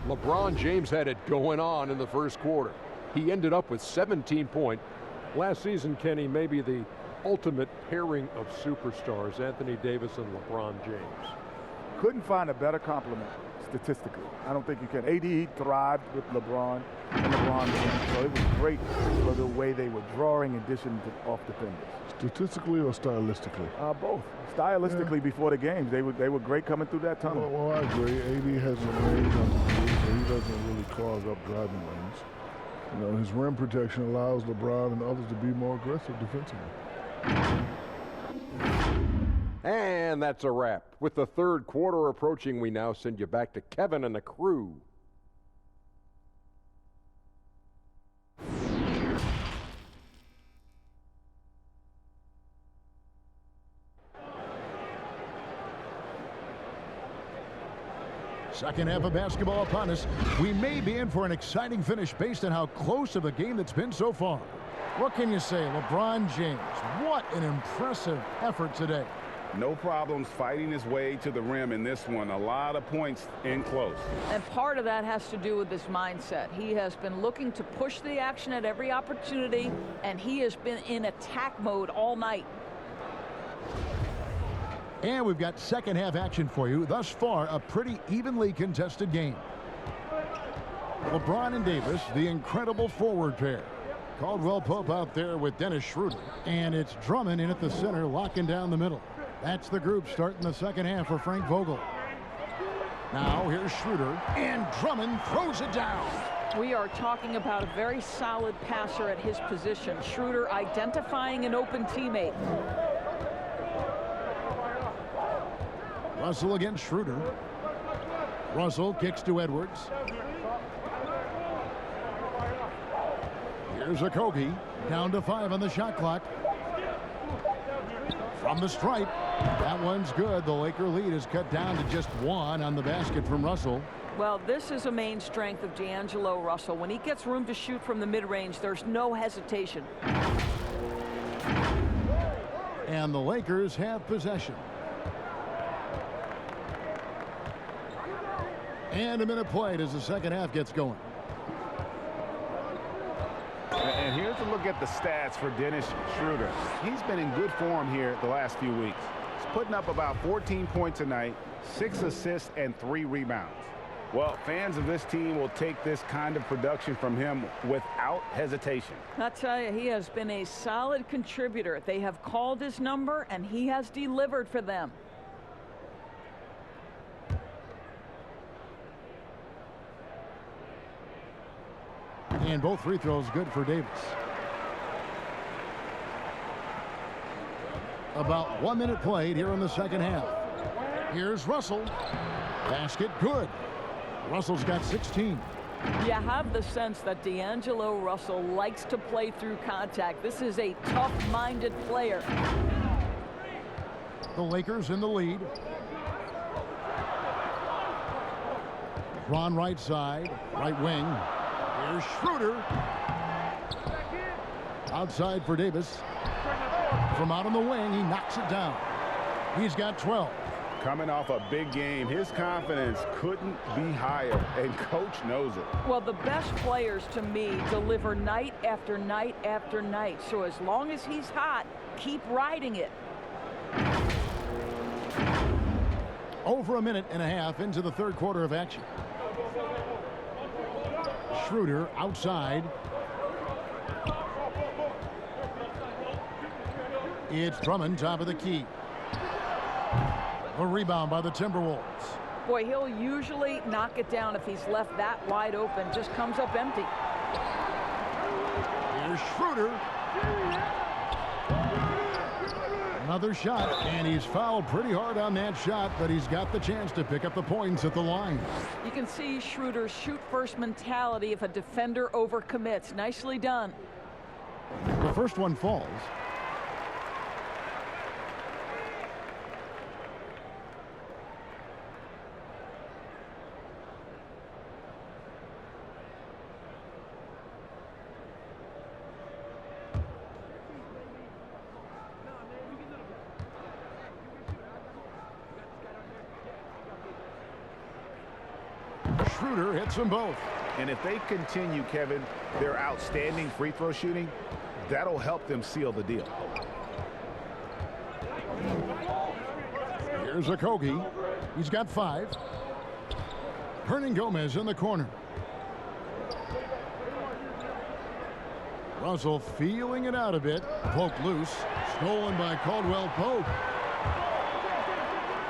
LeBron James had it going on in the first quarter. He ended up with 17 points. Last season, Kenny, maybe the ultimate pairing of superstars, Anthony Davis and LeBron James. Couldn't find a better compliment statistically. I don't think you can. AD thrived with LeBron and LeBron James. So it was great for the way they were drawing and dishing off defenders. Statistically or stylistically? Both. Stylistically, before the games, they were great coming through that tunnel. Well, I agree. AD has a range on the field, so he doesn't really clog up driving lanes. You know, his rim protection allows LeBron and others to be more aggressive defensively. And that's a wrap. With the third quarter approaching, we now send you back to Kevin and the crew. Second half of basketball upon us. We may be in for an exciting finish based on how close of a game that's been so far. What can you say, LeBron James? What an impressive effort today. No problems fighting his way to the rim in this one. A lot of points in close. And part of that has to do with his mindset. He has been looking to push the action at every opportunity, and he has been in attack mode all night. And we've got second half action for you. Thus far, a pretty evenly contested game. LeBron and Davis, the incredible forward pair. Caldwell Pope out there with Dennis Schroeder. And it's Drummond in at the center, locking down the middle. That's the group starting the second half for Frank Vogel. Now here's Schroeder, and Drummond throws it down. We are talking about a very solid passer at his position. Schroeder identifying an open teammate. Russell against Schroeder. Russell kicks to Edwards. Here's Okogie, down to 5 on the shot clock. From the stripe, that one's good. The Laker lead is cut down to just 1 on the basket from Russell. Well, this is a main strength of D'Angelo Russell. When he gets room to shoot from the mid-range, there's no hesitation. And the Lakers have possession. And a minute played as the second half gets going. And here's a look at the stats for Dennis Schroeder. He's been in good form here the last few weeks. He's putting up about 14 points a night, 6 assists, and 3 rebounds. Well, fans of this team will take this kind of production from him without hesitation. I'll tell you, he has been a solid contributor. They have called his number, and he has delivered for them. And both free throws good for Davis. About 1 minute played here in the second half. Here's Russell. Basket good. Russell's got 16. You have the sense that D'Angelo Russell likes to play through contact. This is a tough-minded player. The Lakers in the lead. Ron right side, right wing. Here's Schroeder. Outside for Davis. From out on the wing, he knocks it down. He's got 12. Coming off a big game, his confidence couldn't be higher, and coach knows it. Well, the best players to me deliver night after night after night. So as long as he's hot, keep riding it. Over a minute and a half into the third quarter of action. Schroeder outside. It's Drummond, top of the key. A rebound by the Timberwolves. Boy, he'll usually knock it down if he's left that wide open. Just comes up empty. Here's Schroeder. Another shot, and he's fouled pretty hard on that shot, but he's got the chance to pick up the points at the line. You can see Schroeder's shoot-first mentality if a defender overcommits. Nicely done. The first one falls. Schroeder hits them both. And if they continue, Kevin, their outstanding free throw shooting, that'll help them seal the deal. Here's Okogie. He's got 5. Gomez in the corner. Russell feeling it out a bit. Pope loose. Stolen by Caldwell Pope.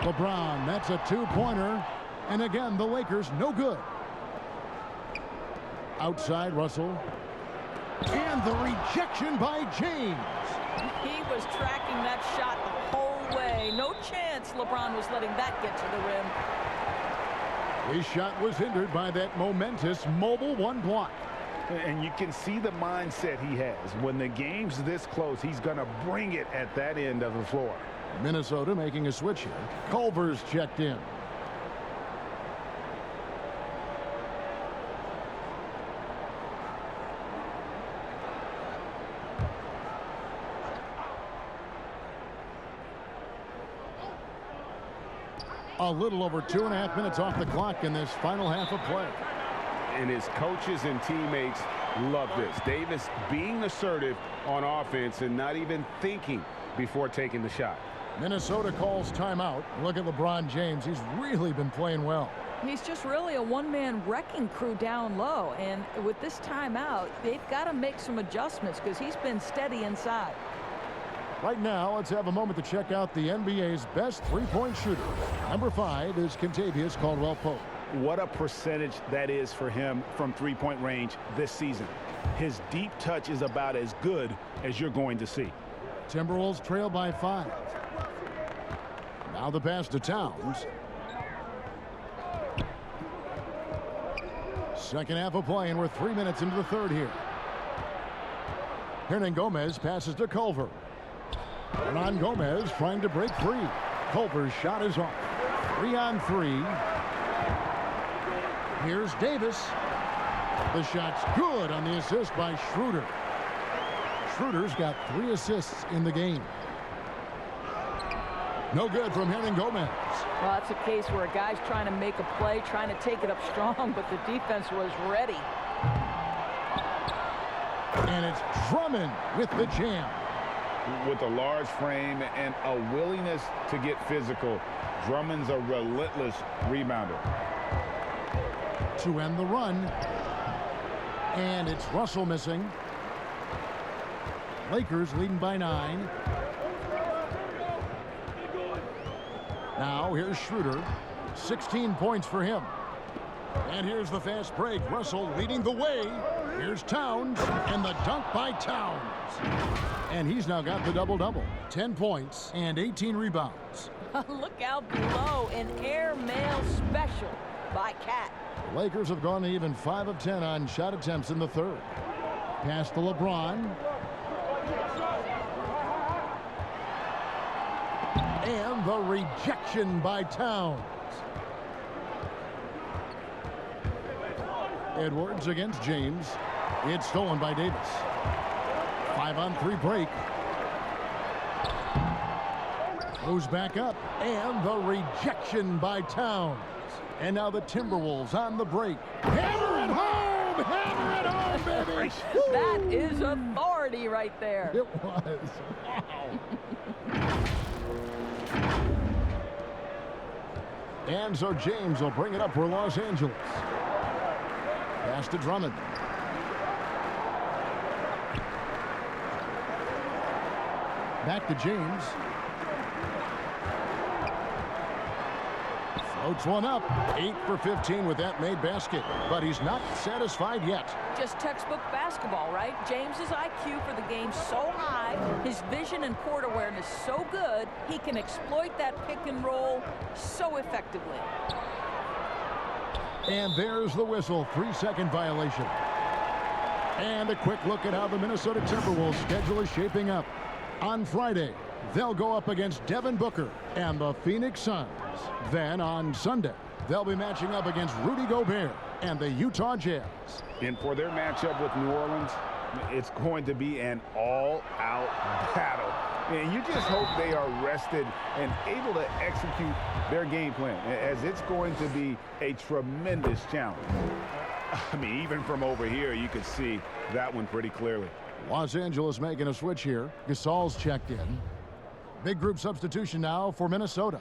LeBron, that's a 2-pointer. And again, the Lakers no good. Outside Russell. And the rejection by James. He was tracking that shot the whole way. No chance LeBron was letting that get to the rim. His shot was hindered by that momentous mobile 1 block. And you can see the mindset he has. When the game's this close, he's going to bring it at that end of the floor. Minnesota making a switch here. Culver's checked in. A little over 2.5 minutes off the clock in this final half of play. And his coaches and teammates love this. Davis being assertive on offense and not even thinking before taking the shot. Minnesota calls timeout. Look at LeBron James. He's really been playing well. He's just really a one-man wrecking crew down low. And with this timeout, they've got to make some adjustments because he's been steady inside. Right now, let's have a moment to check out the NBA's best three-point shooter. Number 5 is Kentavious Caldwell Pope. What a percentage that is for him from three-point range this season. His deep touch is about as good as you're going to see. Timberwolves trail by 5. Now the pass to Towns. Second half of play, and we're 3 minutes into the third here. Hernan Gomez passes to Culver. Hernan Gomez trying to break free. Culver's shot is off. 3-on-3. Here's Davis. The shot's good on the assist by Schroeder. Schroeder's got 3 assists in the game. No good from Hernan Gomez. Well, that's a case where a guy's trying to make a play, trying to take it up strong, but the defense was ready. And it's Drummond with the jam. With a large frame and a willingness to get physical, Drummond's a relentless rebounder. To end the run. And it's Russell missing. Lakers leading by 9. Now here's Schroeder. 16 points for him. And here's the fast break. Russell leading the way. Here's Towns. And the dunk by Towns. And he's now got the double-double. 10 points and 18 rebounds. Look out below. An airmail special by Cat. The Lakers have gone even 5 of 10 on shot attempts in the third. Pass to LeBron. And the rejection by Towns. Edwards against James. It's stolen by Davis. 5-on-3 break. Moves back up. And the rejection by Towns. And now the Timberwolves on the break. Hammer it home! Hammer it home, baby! That is authority right there. It was. Wow. And so James will bring it up for Los Angeles. Pass to Drummond. Back to James. Floats one up. 8 for 15 with that made basket. But he's not satisfied yet. Just textbook basketball, right? James's IQ for the game so high, his vision and court awareness so good, he can exploit that pick and roll so effectively. And there's the whistle. 3-second violation. And a quick look at how the Minnesota Timberwolves schedule is shaping up. On Friday, they'll go up against Devin Booker and the Phoenix Suns. Then on Sunday, they'll be matching up against Rudy Gobert and the Utah Jazz. And for their matchup with New Orleans, it's going to be an all-out battle. And you just hope they are rested and able to execute their game plan, as it's going to be a tremendous challenge. I mean, even from over here, you could see that one pretty clearly. Los Angeles making a switch here. Gasol's checked in. Big group substitution now for Minnesota.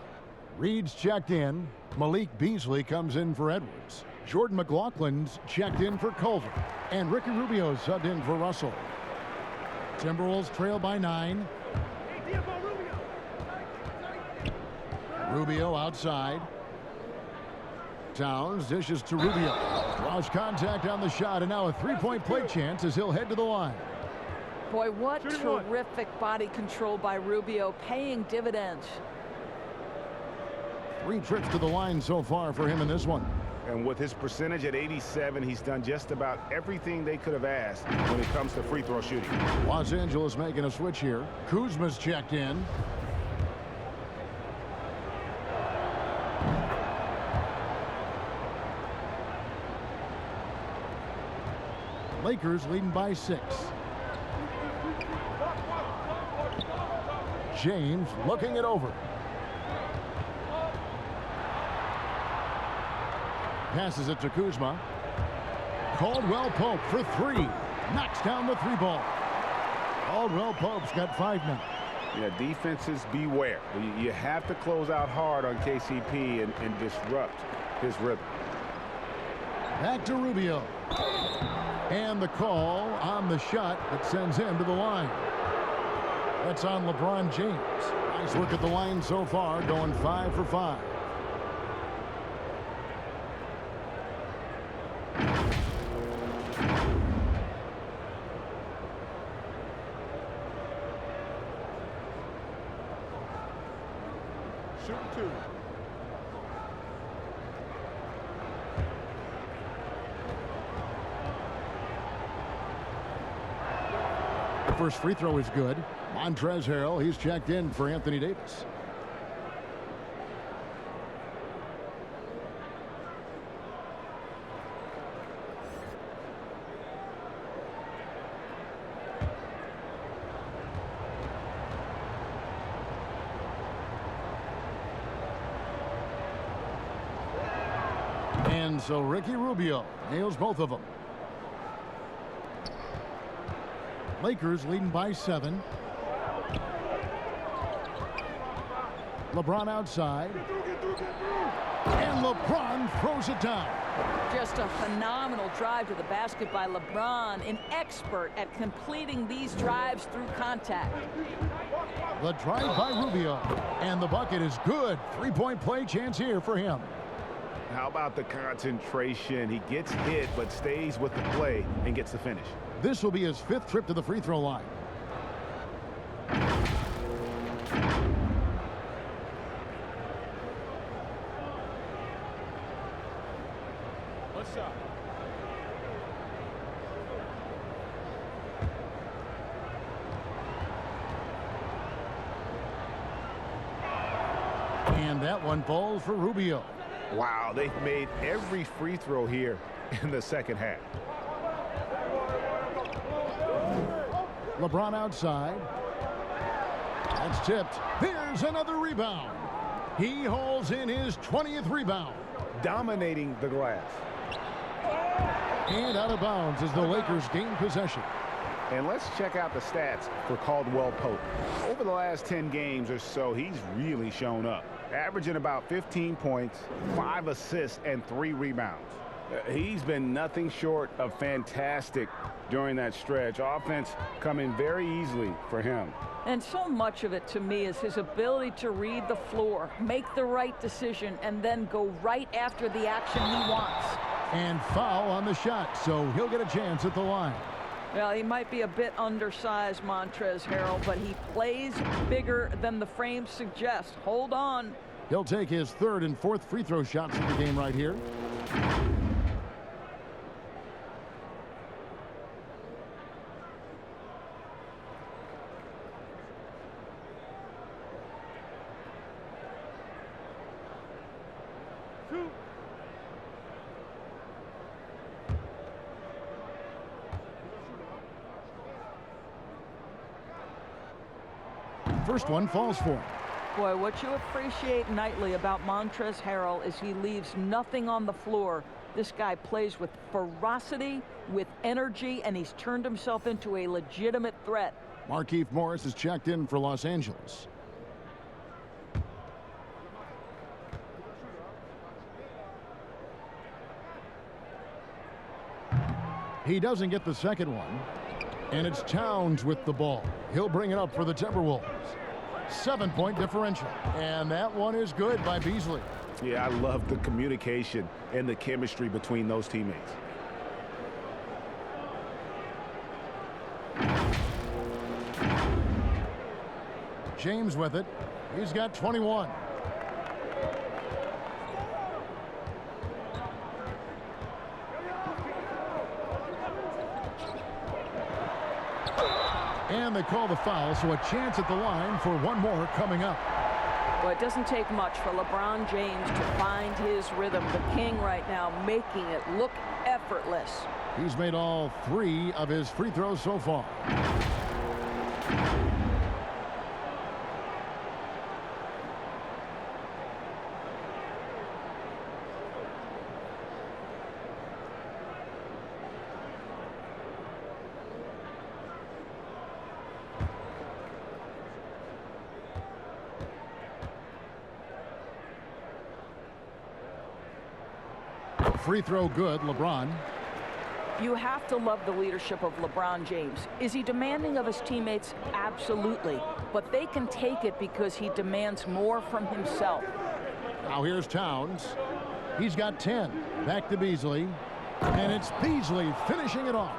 Reed's checked in. Malik Beasley comes in for Edwards. Jordan McLaughlin's checked in for Culver. And Ricky Rubio subbed in for Russell. Timberwolves trail by 9. Rubio outside. Towns dishes to Rubio. Draws contact on the shot, and now a three-point play chance as he'll head to the line. Boy, what terrific body control by Rubio, paying dividends. 3 trips to the line so far for him in this one. And with his percentage at 87, he's done just about everything they could have asked when it comes to free throw shooting. Los Angeles making a switch here. Kuzma's checked in. Lakers leading by 6. James looking it over. Passes it to Kuzma. Caldwell Pope for 3. Knocks down the 3 ball. Caldwell Pope's got 5 now. Yeah, defenses beware. You have to close out hard on KCP and disrupt his rhythm. Back to Rubio. And the call on the shot that sends him to the line. That's on LeBron James. Nice work at the line so far, going 5 for 5. Shoot 2. First free throw is good. Montrezl Harrell, he's checked in for Anthony Davis. And so Ricky Rubio nails both of them. Lakers leading by 7. LeBron outside. And LeBron throws it down. Just a phenomenal drive to the basket by LeBron, an expert at completing these drives through contact. The drive by Rubio. And the bucket is good. Three-point play chance here for him. How about the concentration? He gets hit but stays with the play and gets the finish. This will be his 5th trip to the free throw line. What's up? And that one falls for Rubio. Wow, they've made every free throw here in the second half. LeBron outside. That's tipped. Here's another rebound. He hauls in his 20th rebound. Dominating the glass. And out of bounds as the Lakers gain possession. And let's check out the stats for Caldwell Pope. Over the last 10 games or so, he's really shown up. Averaging about 15 points, 5 assists, and 3 rebounds. He's been nothing short of fantastic during that stretch. Offense coming very easily for him. And so much of it to me is his ability to read the floor, make the right decision, and then go right after the action he wants. And foul on the shot, so he'll get a chance at the line. Well, he might be a bit undersized, Montrezl Harrell, but he plays bigger than the frame suggests. Hold on. He'll take his 3rd and 4th free throw shots of the game right here. First one falls for him. Boy, what you appreciate nightly about Montrezl Harrell is he leaves nothing on the floor. This guy plays with ferocity, with energy, and he's turned himself into a legitimate threat. Markieff Morris is checked in for Los Angeles. He doesn't get the second one. And it's Towns with the ball. He'll bring it up for the Timberwolves. 7-point differential. And that one is good by Beasley. Yeah, I love the communication and the chemistry between those teammates. James with it. He's got 21. And they call the foul, so a chance at the line for one more coming up. Well, it doesn't take much for LeBron James to find his rhythm. The king right now making it look effortless. He's made all 3 of his free throws so far. Free throw good, LeBron. You have to love the leadership of LeBron James. Is he demanding of his teammates? Absolutely. But they can take it because he demands more from himself. Now here's Towns. He's got 10. Back to Beasley. And it's Beasley finishing it off.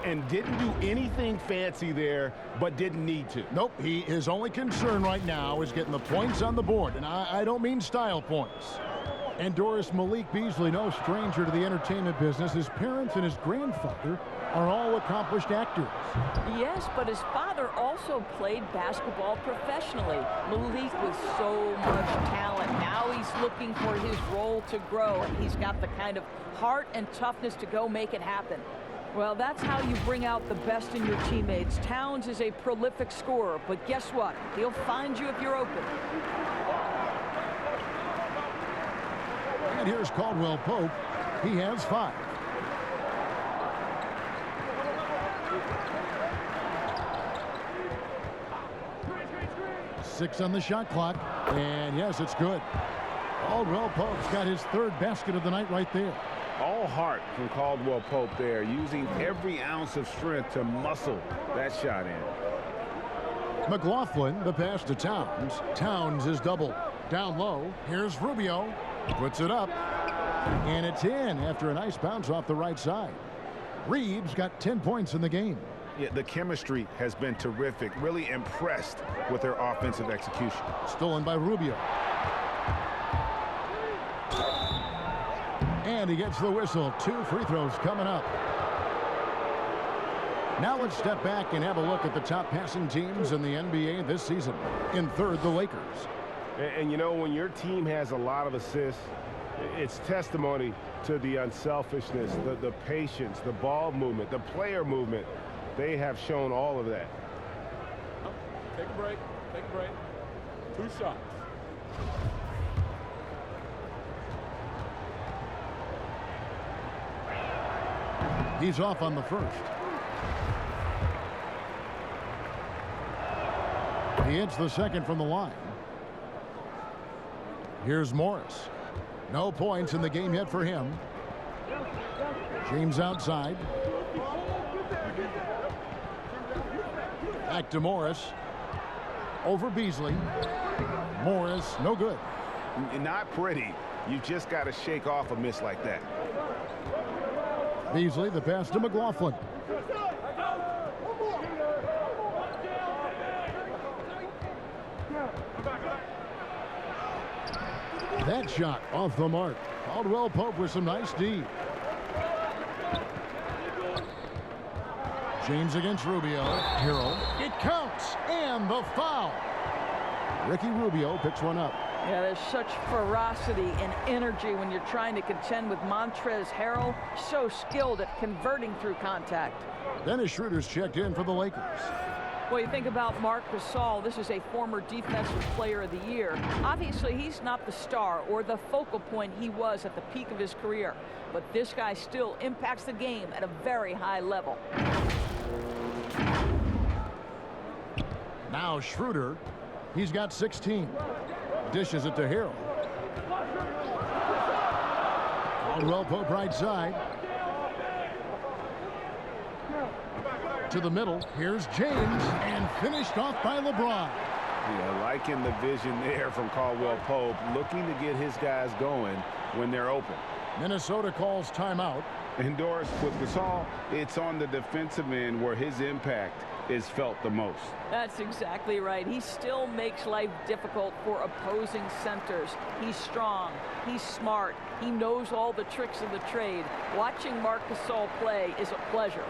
And didn't do anything fancy there, but didn't need to. Nope, his only concern right now is getting the points on the board. And I don't mean style points. And Doris, Malik Beasley, no stranger to the entertainment business. His parents and his grandfather are all accomplished actors. Yes, but his father also played basketball professionally. Malik with so much talent. Now he's looking for his role to grow, and he's got the kind of heart and toughness to go make it happen. Well, that's how you bring out the best in your teammates. Towns is a prolific scorer, but guess what? He'll find you if you're open. And here's Caldwell Pope. He has 5. Six on the shot clock. And yes, it's good. Caldwell Pope's got his 3rd basket of the night right there. All heart from Caldwell Pope there, using every ounce of strength to muscle that shot in. McLaughlin, the pass to Towns. Towns is doubled. Down low. Here's Rubio. Puts it up. And it's in after a nice bounce off the right side. Reeves got 10 points in the game. Yeah, the chemistry has been terrific. Really impressed with their offensive execution. Stolen by Rubio. And he gets the whistle. 2 free throws coming up. Now let's step back and have a look at the top passing teams in the NBA this season. In 3rd, the Lakers. And you know, when your team has a lot of assists, it's testimony to the unselfishness, the patience, the ball movement, the player movement. They have shown all of that. Take a break. Take a break. 2 shots. He's off on the first. He hits the second from the line. Here's Morris. No points in the game yet for him. James outside. Back to Morris. Over Beasley. Morris, no good. Not pretty. You just got to shake off a miss like that. Beasley, the pass to McLaughlin. That shot off the mark. Caldwell Pope with some nice D. James against Rubio. Hero. It counts. And the foul. Ricky Rubio picks one up. Yeah, there's such ferocity and energy when you're trying to contend with Montrezl Harrell. So skilled at converting through contact. Dennis Schroeder's checked in for the Lakers. Well, you think about Marc Gasol. This is a former Defensive Player of the Year. Obviously, he's not the star or the focal point he was at the peak of his career. But this guy still impacts the game at a very high level. Now Schroeder. He's got 16. Dishes it to Harrell. Caldwell Pope right side. To the middle. Here's James. And finished off by LeBron. Yeah, liking the vision there from Caldwell Pope, looking to get his guys going when they're open. Minnesota calls timeout. And Doris, with Gasol, it's on the defensive end where his impact is felt the most. That's exactly right. He still makes life difficult for opposing centers. He's strong. He's smart. He knows all the tricks of the trade. Watching Marc Gasol play is a pleasure.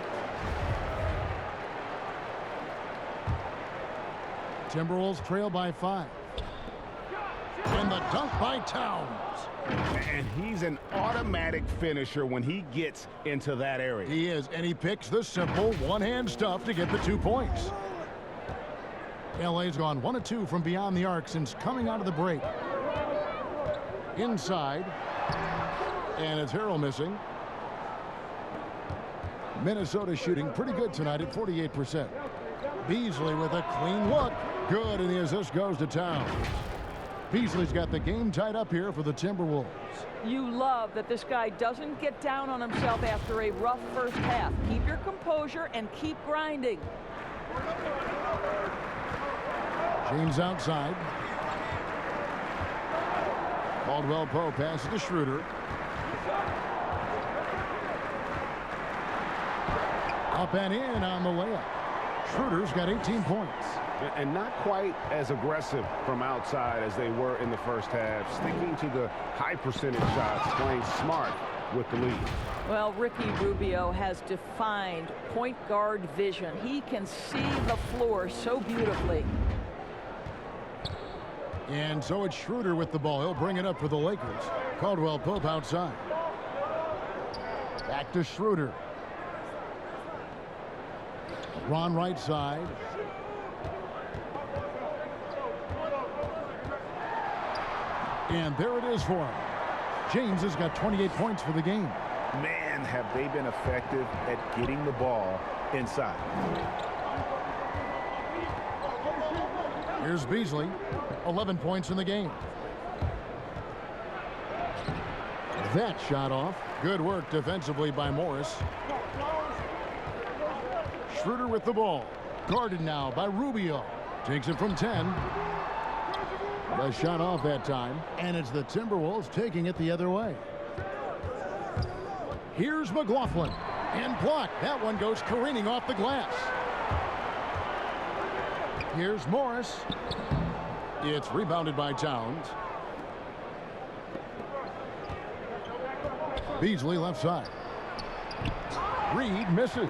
Timberwolves trail by 5. And the dunk by Towns. And he's an automatic finisher when he gets into that area. He is, and he picks the simple one-hand stuff to get the 2 points. LA's gone 1 of 2 from beyond the arc since coming out of the break. Inside. And it's Harrell missing. Minnesota shooting pretty good tonight at 48%. Beasley with a clean look. Good, and the assist goes to Towns. Beasley's got the game tied up here for the Timberwolves. You love that this guy doesn't get down on himself after a rough first half. Keep your composure and keep grinding. James outside. Caldwell Pope passes to Schroeder. Up and in on the layup. Schroeder's got 18 points. And not quite as aggressive from outside as they were in the first half. Sticking to the high percentage shots, playing smart with the lead. Well, Ricky Rubio has defined point guard vision. He can see the floor so beautifully. And so it's Schroeder with the ball. He'll bring it up for the Lakers. Caldwell Pope outside. Back to Schroeder. Ron right side. And there it is for him. James has got 28 points for the game. Man, have they been effective at getting the ball inside. Here's Beasley. 11 points in the game. That shot off. Good work defensively by Morris. Schroeder with the ball. Guarded now by Rubio. Takes it from 10. The shot off that time. And it's the Timberwolves taking it the other way. Here's McLaughlin. And blocked. That one goes careening off the glass. Here's Morris. It's rebounded by Towns. Beasley left side. Reed misses.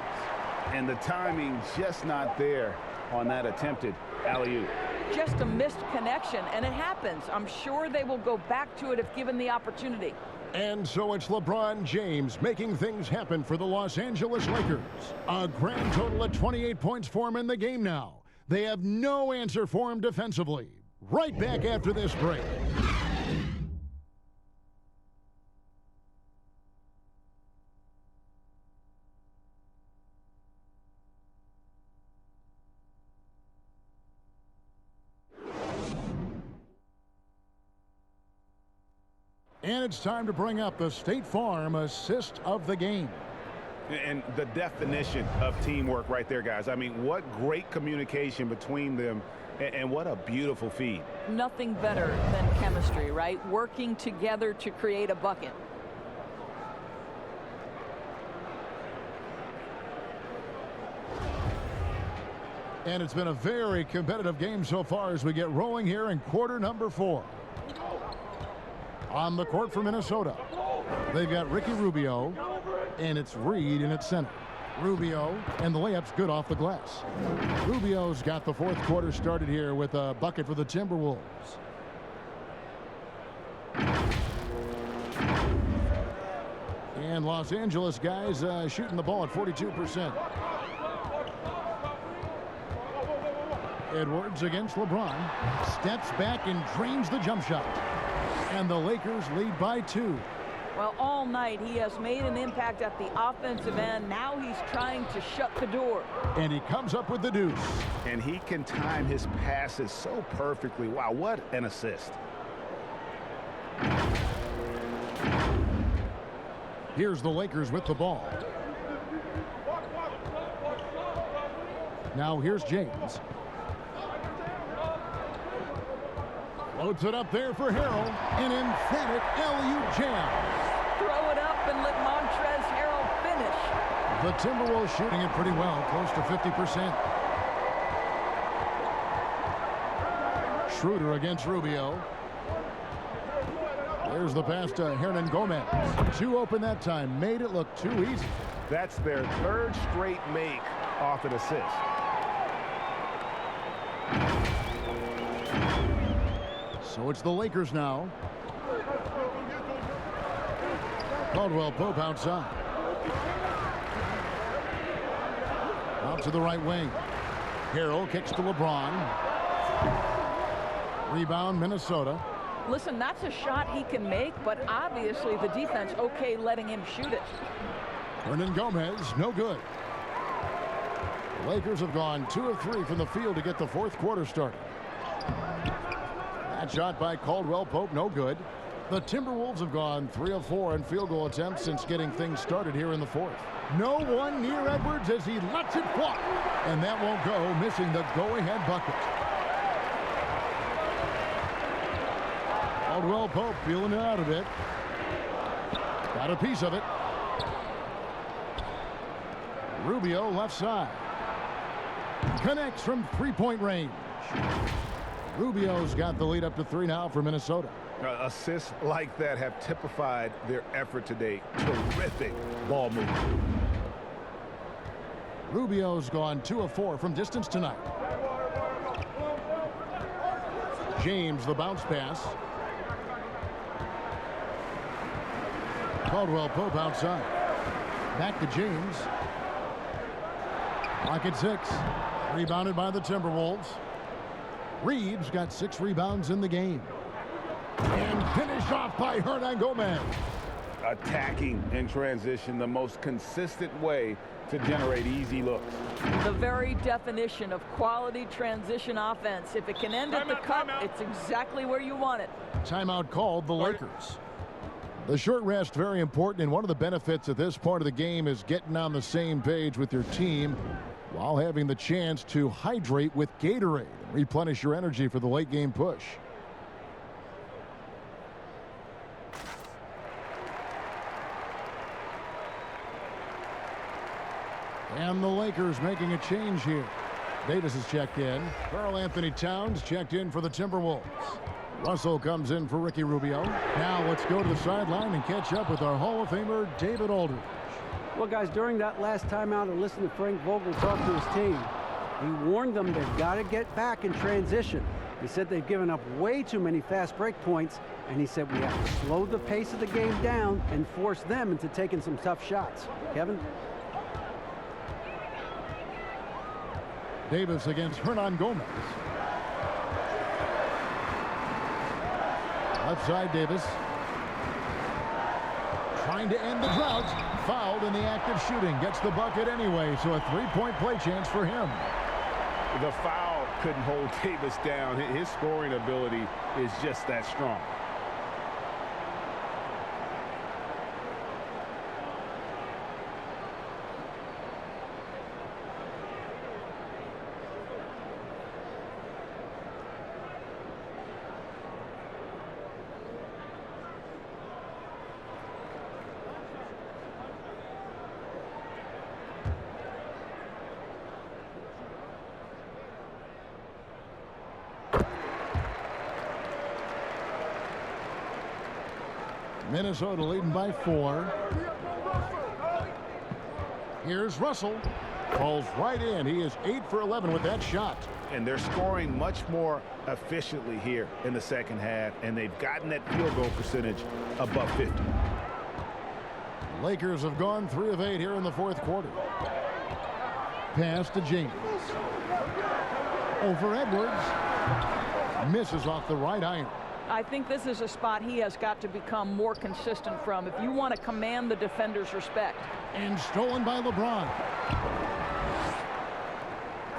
And the timing just not there on that attempted alley-oop. Just a missed connection, and it happens. I'm sure they will go back to it if given the opportunity. And so it's LeBron James making things happen for the Los Angeles Lakers. A grand total of 28 points for him in the game now. They have no answer for him defensively. Right back after this break. And it's time to bring up the State Farm assist of the game. And the definition of teamwork right there, guys. I mean, what great communication between them, and what a beautiful feed. Nothing better than chemistry, right? Working together to create a bucket. And it's been a very competitive game so far as we get rolling here in quarter number 4. On the court for Minnesota, they've got Ricky Rubio, and it's Reed in its center. Rubio, and the layup's good off the glass. Rubio's got the fourth quarter started here with a bucket for the Timberwolves. And Los Angeles guys shooting the ball at 42%. Edwards against LeBron. Steps back and drains the jump shot. And the Lakers lead by 2. Well, all night he has made an impact at the offensive end. Now he's trying to shut the door. And he comes up with the deuce. And he can time his passes so perfectly. Wow, what an assist. Here's the Lakers with the ball. Now here's James. Floats it up there for Harrell. An emphatic alley-oop jam. Throw it up and let Montrezl Harrell finish. The Timberwolves shooting it pretty well, close to 50%. Schroeder against Rubio. There's the pass to Hernan Gomez. 2 open that time. Made it look too easy. That's their 3rd straight make off an assist. So it's the Lakers now. Caldwell Pope outside. Out to the right wing. Harrell kicks to LeBron. Rebound Minnesota. Listen, that's a shot he can make, but obviously the defense okay letting him shoot it. Hernan Gomez, no good. The Lakers have gone 2 of 3 from the field to get the fourth quarter started. That shot by Caldwell Pope, no good. The Timberwolves have gone 3 of 4 in field goal attempts since getting things started here in the fourth. No one near Edwards as he lets it fly. And that won't go, missing the go-ahead bucket. Caldwell Pope feeling it out a bit. Got a piece of it. Rubio left side. Connects from three-point range. Rubio's got the lead up to 3 now for Minnesota. Assists like that have typified their effort today. Terrific ball movement. Rubio's gone 2 of 4 from distance tonight. James, the bounce pass. Caldwell Pope outside. Back to James. Pocket 6. Rebounded by the Timberwolves. Reeves got 6 rebounds in the game. And finished off by Hernan Gomez. Attacking in transition, the most consistent way to generate easy looks. The very definition of quality transition offense. If it can end at the cup, it's exactly where you want it. Timeout called the Lakers. The short rest very important, and one of the benefits of this part of the game is getting on the same page with your team while having the chance to hydrate with Gatorade and replenish your energy for the late game push. And the Lakers making a change here. Davis has checked in. Karl-Anthony Towns checked in for the Timberwolves. Russell comes in for Ricky Rubio. Now let's go to the sideline and catch up with our Hall of Famer, David Aldridge. Well, guys, during that last timeout and listen to Frank Vogel talk to his team, he warned them they've got to get back in transition. He said they've given up way too many fast break points, and he said we have to slow the pace of the game down and force them into taking some tough shots. Kevin? Davis against Hernan Gomez. Left side, Davis. Trying to end the drought. Fouled in the act of shooting. Gets the bucket anyway, so a three-point play chance for him. The foul couldn't hold Davis down. His scoring ability is just that strong. Minnesota leading by 4. Here's Russell. Falls right in. He is 8 for 11 with that shot. And they're scoring much more efficiently here in the second half, and they've gotten that field goal percentage above 50. Lakers have gone 3 of 8 here in the fourth quarter. Pass to James. Over Edwards. Misses off the right iron. I think this is a spot he has got to become more consistent from if you want to command the defender's respect. And stolen by LeBron.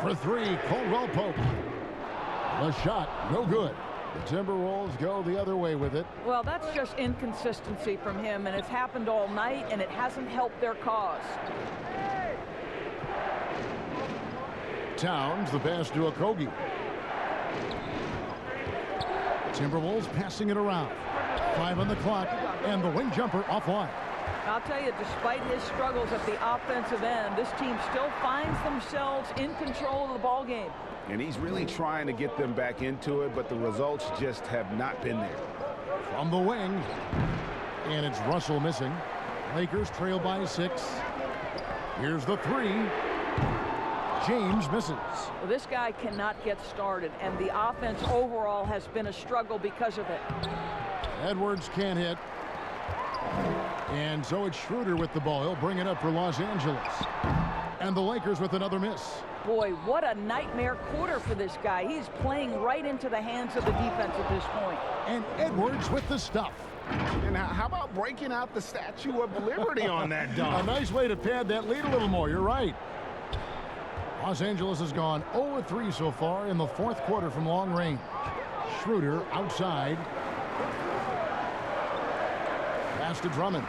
For 3, Caldwell Pope. The shot, no good. The Timberwolves go the other way with it. Well, that's just inconsistency from him, and it's happened all night, and it hasn't helped their cause. Towns, the pass to Okogie. Timberwolves passing it around. 5 on the clock, and the wing jumper offline. I'll tell you, despite his struggles at the offensive end, this team still finds themselves in control of the ball game. And he's really trying to get them back into it, but the results just have not been there. From the wing, and it's Russell missing. Lakers trail by 6. Here's the 3. James misses. Well, this guy cannot get started, and the offense overall has been a struggle because of it. Edwards can't hit. And so it's Schroeder with the ball. He'll bring it up for Los Angeles. And the Lakers with another miss. Boy, what a nightmare quarter for this guy. He's playing right into the hands of the defense at this point. And Edwards with the stuff. And how about breaking out the Statue of Liberty on that dunk? A nice way to pad that lead a little more. You're right. Los Angeles has gone 0-3 so far in the fourth quarter from long range. Schroeder outside. Pass to Drummond.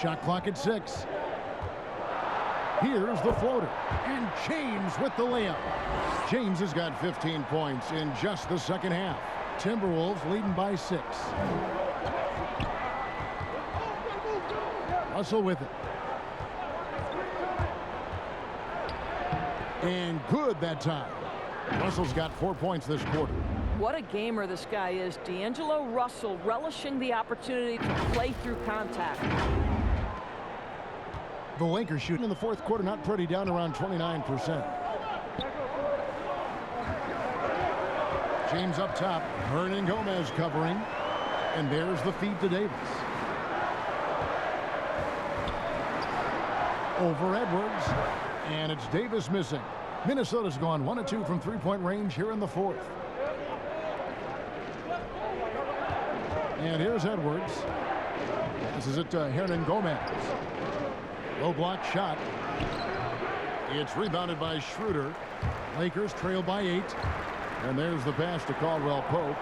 Shot clock at 6. Here's the floater. And James with the layup. James has got 15 points in just the second half. Timberwolves leading by 6. Russell with it. And good that time. Russell's got 4 points this quarter. What a gamer this guy is. D'Angelo Russell relishing the opportunity to play through contact. The Lakers shooting in the fourth quarter, not pretty, down around 29%. James up top. Hernan Gomez covering. And there's the feed to Davis. Over Edwards. And it's Davis missing. Minnesota's gone 1 of 2 from three-point range here in the fourth. And here's Edwards. This is it to Hernan Gomez. Low block shot. It's rebounded by Schroeder. Lakers trail by 8. And there's the pass to Caldwell Pope.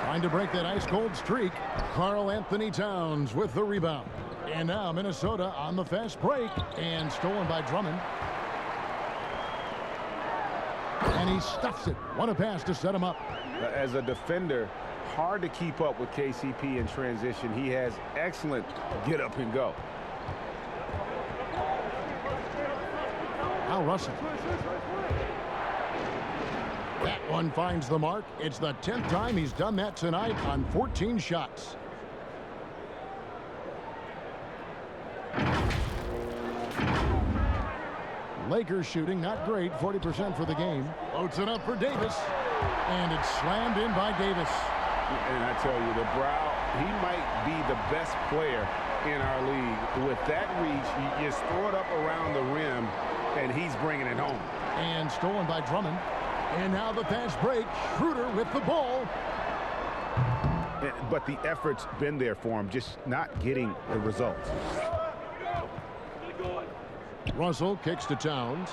Trying to break that ice-cold streak. Karl Anthony Towns with the rebound. And now Minnesota on the fast break. And stolen by Drummond. And he stuffs it. What a pass to set him up. As a defender, hard to keep up with KCP in transition. He has excellent get up and go. Now Russell. That one finds the mark. It's the 10th time he's done that tonight on 14 shots. Lakers shooting not great, 40% for the game. Loads it up for Davis. And it's slammed in by Davis. And I tell you, the brow, he might be the best player in our league. With that reach, you just throw it up around the rim, and he's bringing it home. And stolen by Drummond. And now the fast break. Schroeder with the ball. But the effort's been there for him, just not getting the results. Russell kicks to Towns.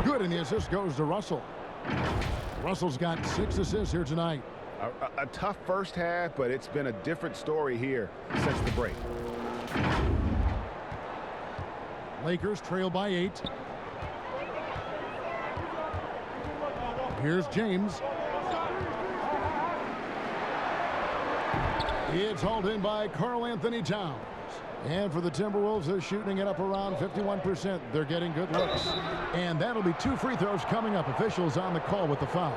Good, and the assist goes to Russell. Russell's got 6 assists here tonight. A tough first half, but it's been a different story here since the break. Lakers trail by 8. Here's James. It's hauled in by Karl Anthony Towns. And for the Timberwolves, they're shooting it up around 51%. They're getting good looks. And that'll be 2 free throws coming up. Officials on the call with the foul.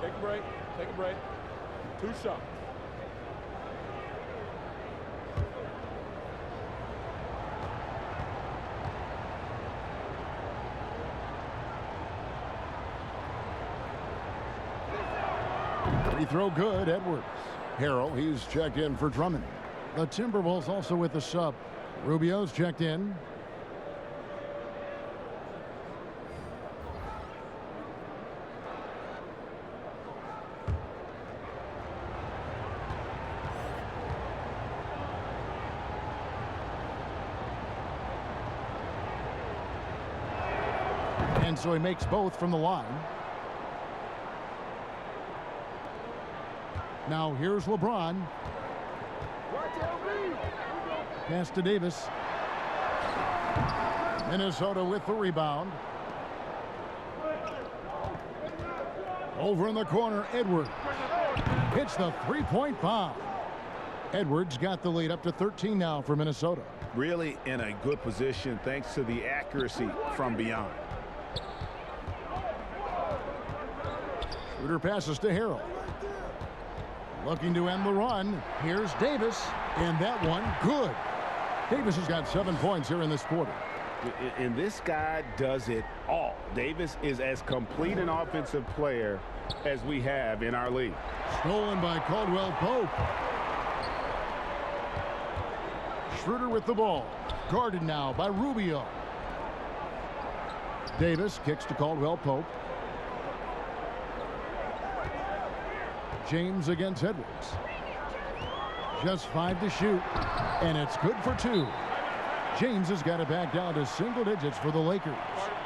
Take a break. Take a break. 2 shots. Free throw good, Edwards. Harrell, he's checked in for Drummond. The Timberwolves also with the sub. Rubio's checked in. And so he makes both from the line. Now here's LeBron. Pass to Davis. Minnesota with the rebound. Over in the corner, Edwards. Hits the three-point bomb. Edwards got the lead up to 13 now for Minnesota. Really in a good position thanks to the accuracy from beyond. Schroeder passes to Harrell. Looking to end the run. Here's Davis. And that one, good. Davis has got 7 points here in this quarter. And this guy does it all. Davis is as complete an offensive player as we have in our league. Stolen by Caldwell Pope. Schroeder with the ball. Guarded now by Rubio. Davis kicks to Caldwell Pope. James against Edwards. Just 5 to shoot, and it's good for 2. James has got it back down to single digits for the Lakers.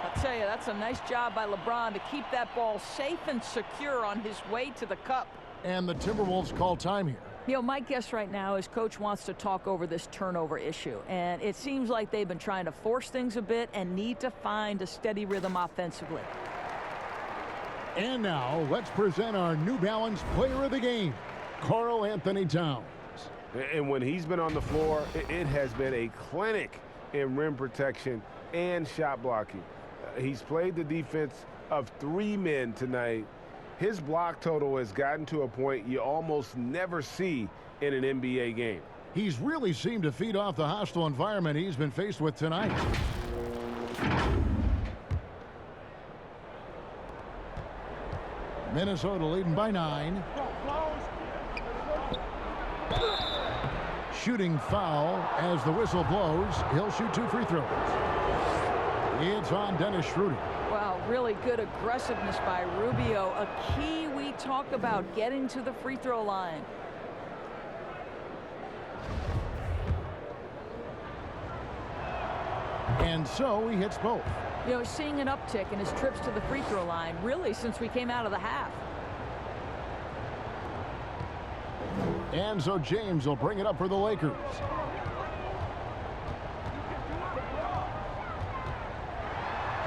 I'll tell you, that's a nice job by LeBron to keep that ball safe and secure on his way to the cup. And the Timberwolves call time here. You know, my guess right now is Coach wants to talk over this turnover issue, and it seems like they've been trying to force things a bit and need to find a steady rhythm offensively. And now, let's present our New Balance Player of the Game, Karl Anthony Towns. And when he's been on the floor, it has been a clinic in rim protection and shot blocking. He's played the defense of 3 men tonight. His block total has gotten to a point you almost never see in an NBA game. He's really seemed to feed off the hostile environment he's been faced with tonight. Minnesota leading by 9. Shooting foul as the whistle blows. He'll shoot 2 free throws. It's on Dennis Schroeder. Wow, really good aggressiveness by Rubio. A key we talk about, getting to the free throw line. And so he hits both. You know, seeing an uptick in his trips to the free throw line, really since we came out of the half. And so James will bring it up for the Lakers.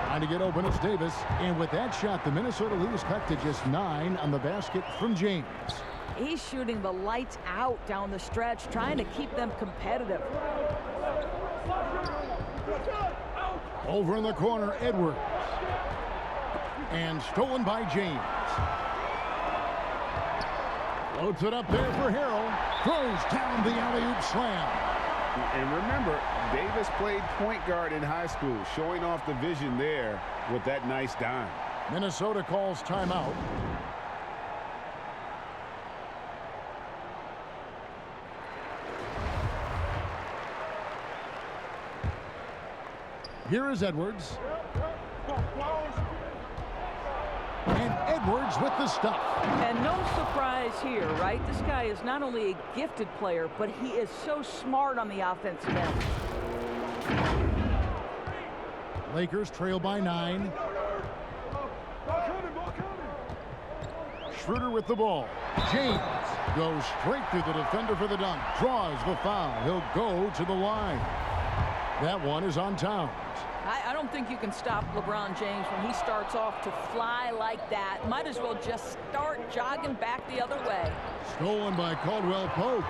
Trying to get open, it's Davis. And with that shot, the Minnesota lead is cut to just 9 on the basket from James. He's shooting the lights out down the stretch, trying to keep them competitive. Over in the corner, Edwards. And stolen by James. Floats it up there for Harrell. Throws down the alley-oop slam. And remember, Davis played point guard in high school, showing off the vision there with that nice dime. Minnesota calls timeout. Here is Edwards. And Edwards with the stuff. And no surprise here, right? This guy is not only a gifted player, but he is so smart on the offensive end. Lakers trail by 9. Schroeder with the ball. James goes straight through the defender for the dunk. Draws the foul. He'll go to the line. That one is on Towns. I don't think you can stop LeBron James when he starts off to fly like that. Might as well just start jogging back the other way. Stolen by Caldwell Pope.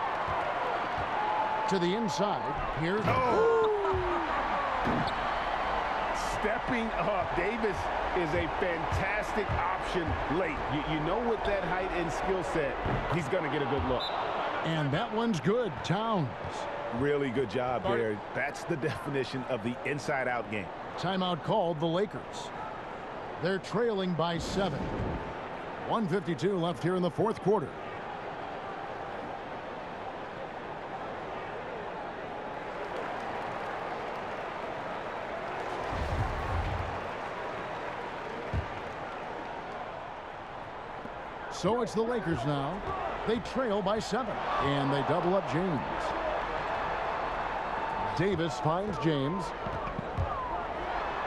To the inside. Here's... Stepping up. Davis is a fantastic option late. You know, with that height and skill set, he's going to get a good look. And that one's good. Towns. Really good job there. That's the definition of the inside-out game. Timeout called the Lakers. They're trailing by 7. 1:52 left here in the fourth quarter. So it's the Lakers now. They trail by 7. And they double up James. Davis finds James.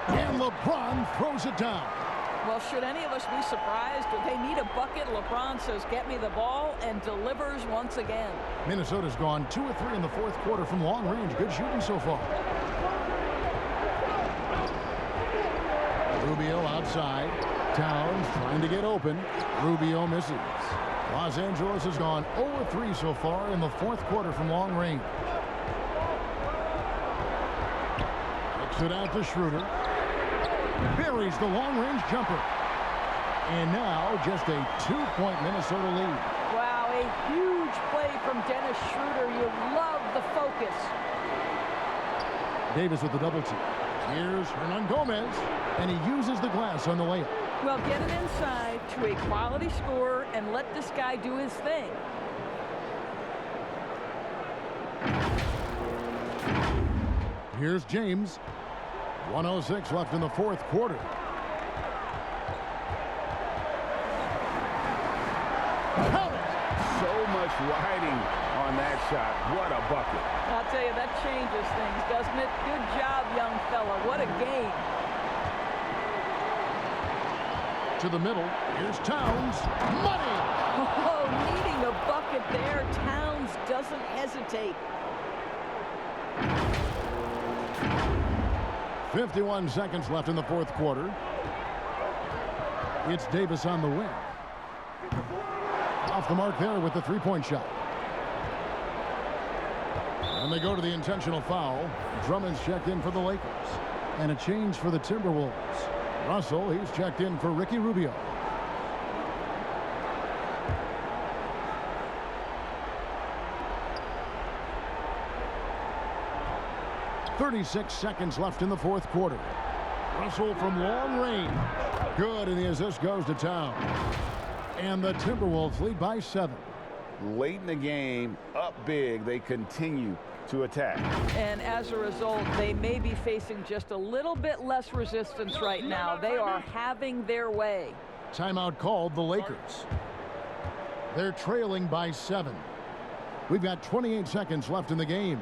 And LeBron throws it down. Well, should any of us be surprised? If they need a bucket, LeBron says, get me the ball, and delivers once again. Minnesota's gone 2 of 3 in the fourth quarter from long range. Good shooting so far. Rubio outside. Towns trying to get open. Rubio misses. Los Angeles has gone 0 of 3 so far in the fourth quarter from long range. Kicks it out to Schroeder. Buries the long-range jumper. And now just a 2-point Minnesota lead. Wow, a huge play from Dennis Schroeder. You love the focus. Davis with the double team. Here's Hernan Gomez, and he uses the glass on the layup. Well, get it inside to a quality scorer and let this guy do his thing. Here's James. 1:06 left in the fourth quarter. So much riding on that shot. What a bucket. I'll tell you, that changes things, doesn't it? Good job, young fella. What a game. To the middle. Here's Towns. Money! Oh, needing a bucket there. Towns doesn't hesitate. 51 seconds left in the fourth quarter. It's Davis on the wing. Off the mark there with the three-point shot. And they go to the intentional foul. Drummond's checked in for the Lakers. And a change for the Timberwolves. Russell, he's checked in for Ricky Rubio. .36 seconds left in the fourth quarter. Russell from long range. Good, and the assist goes to Town. And the Timberwolves lead by 7. Late in the game, up big, they continue to attack. And as a result, they may be facing just a little bit less resistance right now. They are having their way. Timeout called the Lakers. They're trailing by 7. We've got 28 seconds left in the game.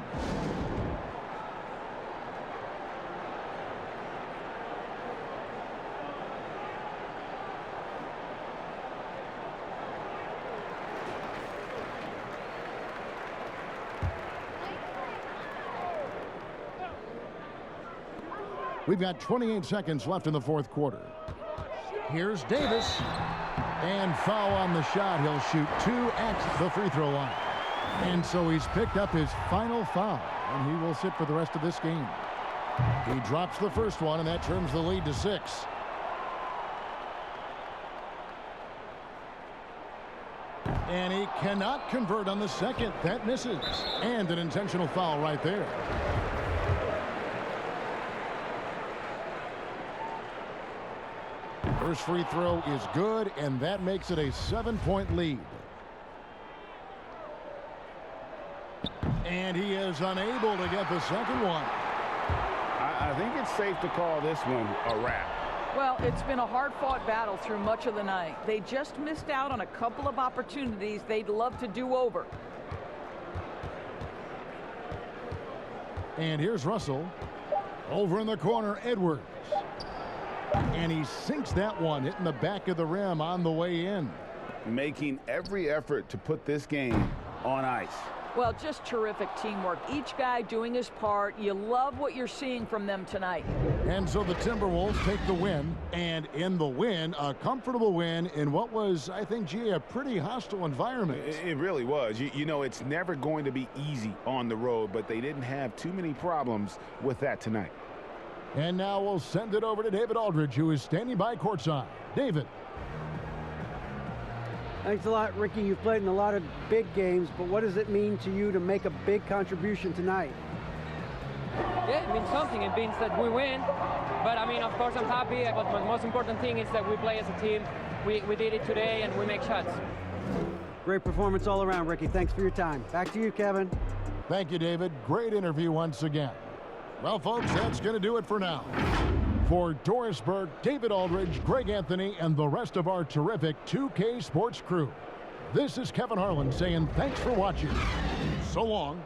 We've got 28 seconds left in the fourth quarter. Here's Davis. And foul on the shot. He'll shoot 2 at the free throw line. And so he's picked up his final foul. And he will sit for the rest of this game. He drops the first one, and that turns the lead to 6. And he cannot convert on the second. That misses. And an intentional foul right there. First free throw is good, and that makes it a 7-point lead. And he is unable to get the second one. I think it's safe to call this one a wrap. Well, it's been a hard-fought battle through much of the night. They just missed out on a couple of opportunities they'd love to do over. And here's Russell. Over in the corner, Edwards. And he sinks that one, hitting the back of the rim on the way in. Making every effort to put this game on ice. Well, just terrific teamwork. Each guy doing his part. You love what you're seeing from them tonight. And so the Timberwolves take the win. And in the win, a comfortable win in what was, I think, gee, a pretty hostile environment. It really was. You know, it's never going to be easy on the road, but they didn't have too many problems with that tonight. And now we'll send it over to David Aldridge, who is standing by courtside. David. Thanks a lot, Ricky. You've played in a lot of big games, but what does it mean to you to make a big contribution tonight? Yeah, it means something. It means that we win. But, I mean, of course, I'm happy. But the most important thing is that we play as a team. We did it today, and we make shots. Great performance all around, Ricky. Thanks for your time. Back to you, Kevin. Thank you, David. Great interview once again. Well, folks, that's going to do it for now. For Doris Burke, David Aldridge, Greg Anthony, and the rest of our terrific 2K Sports crew, this is Kevin Harlan saying thanks for watching. So long.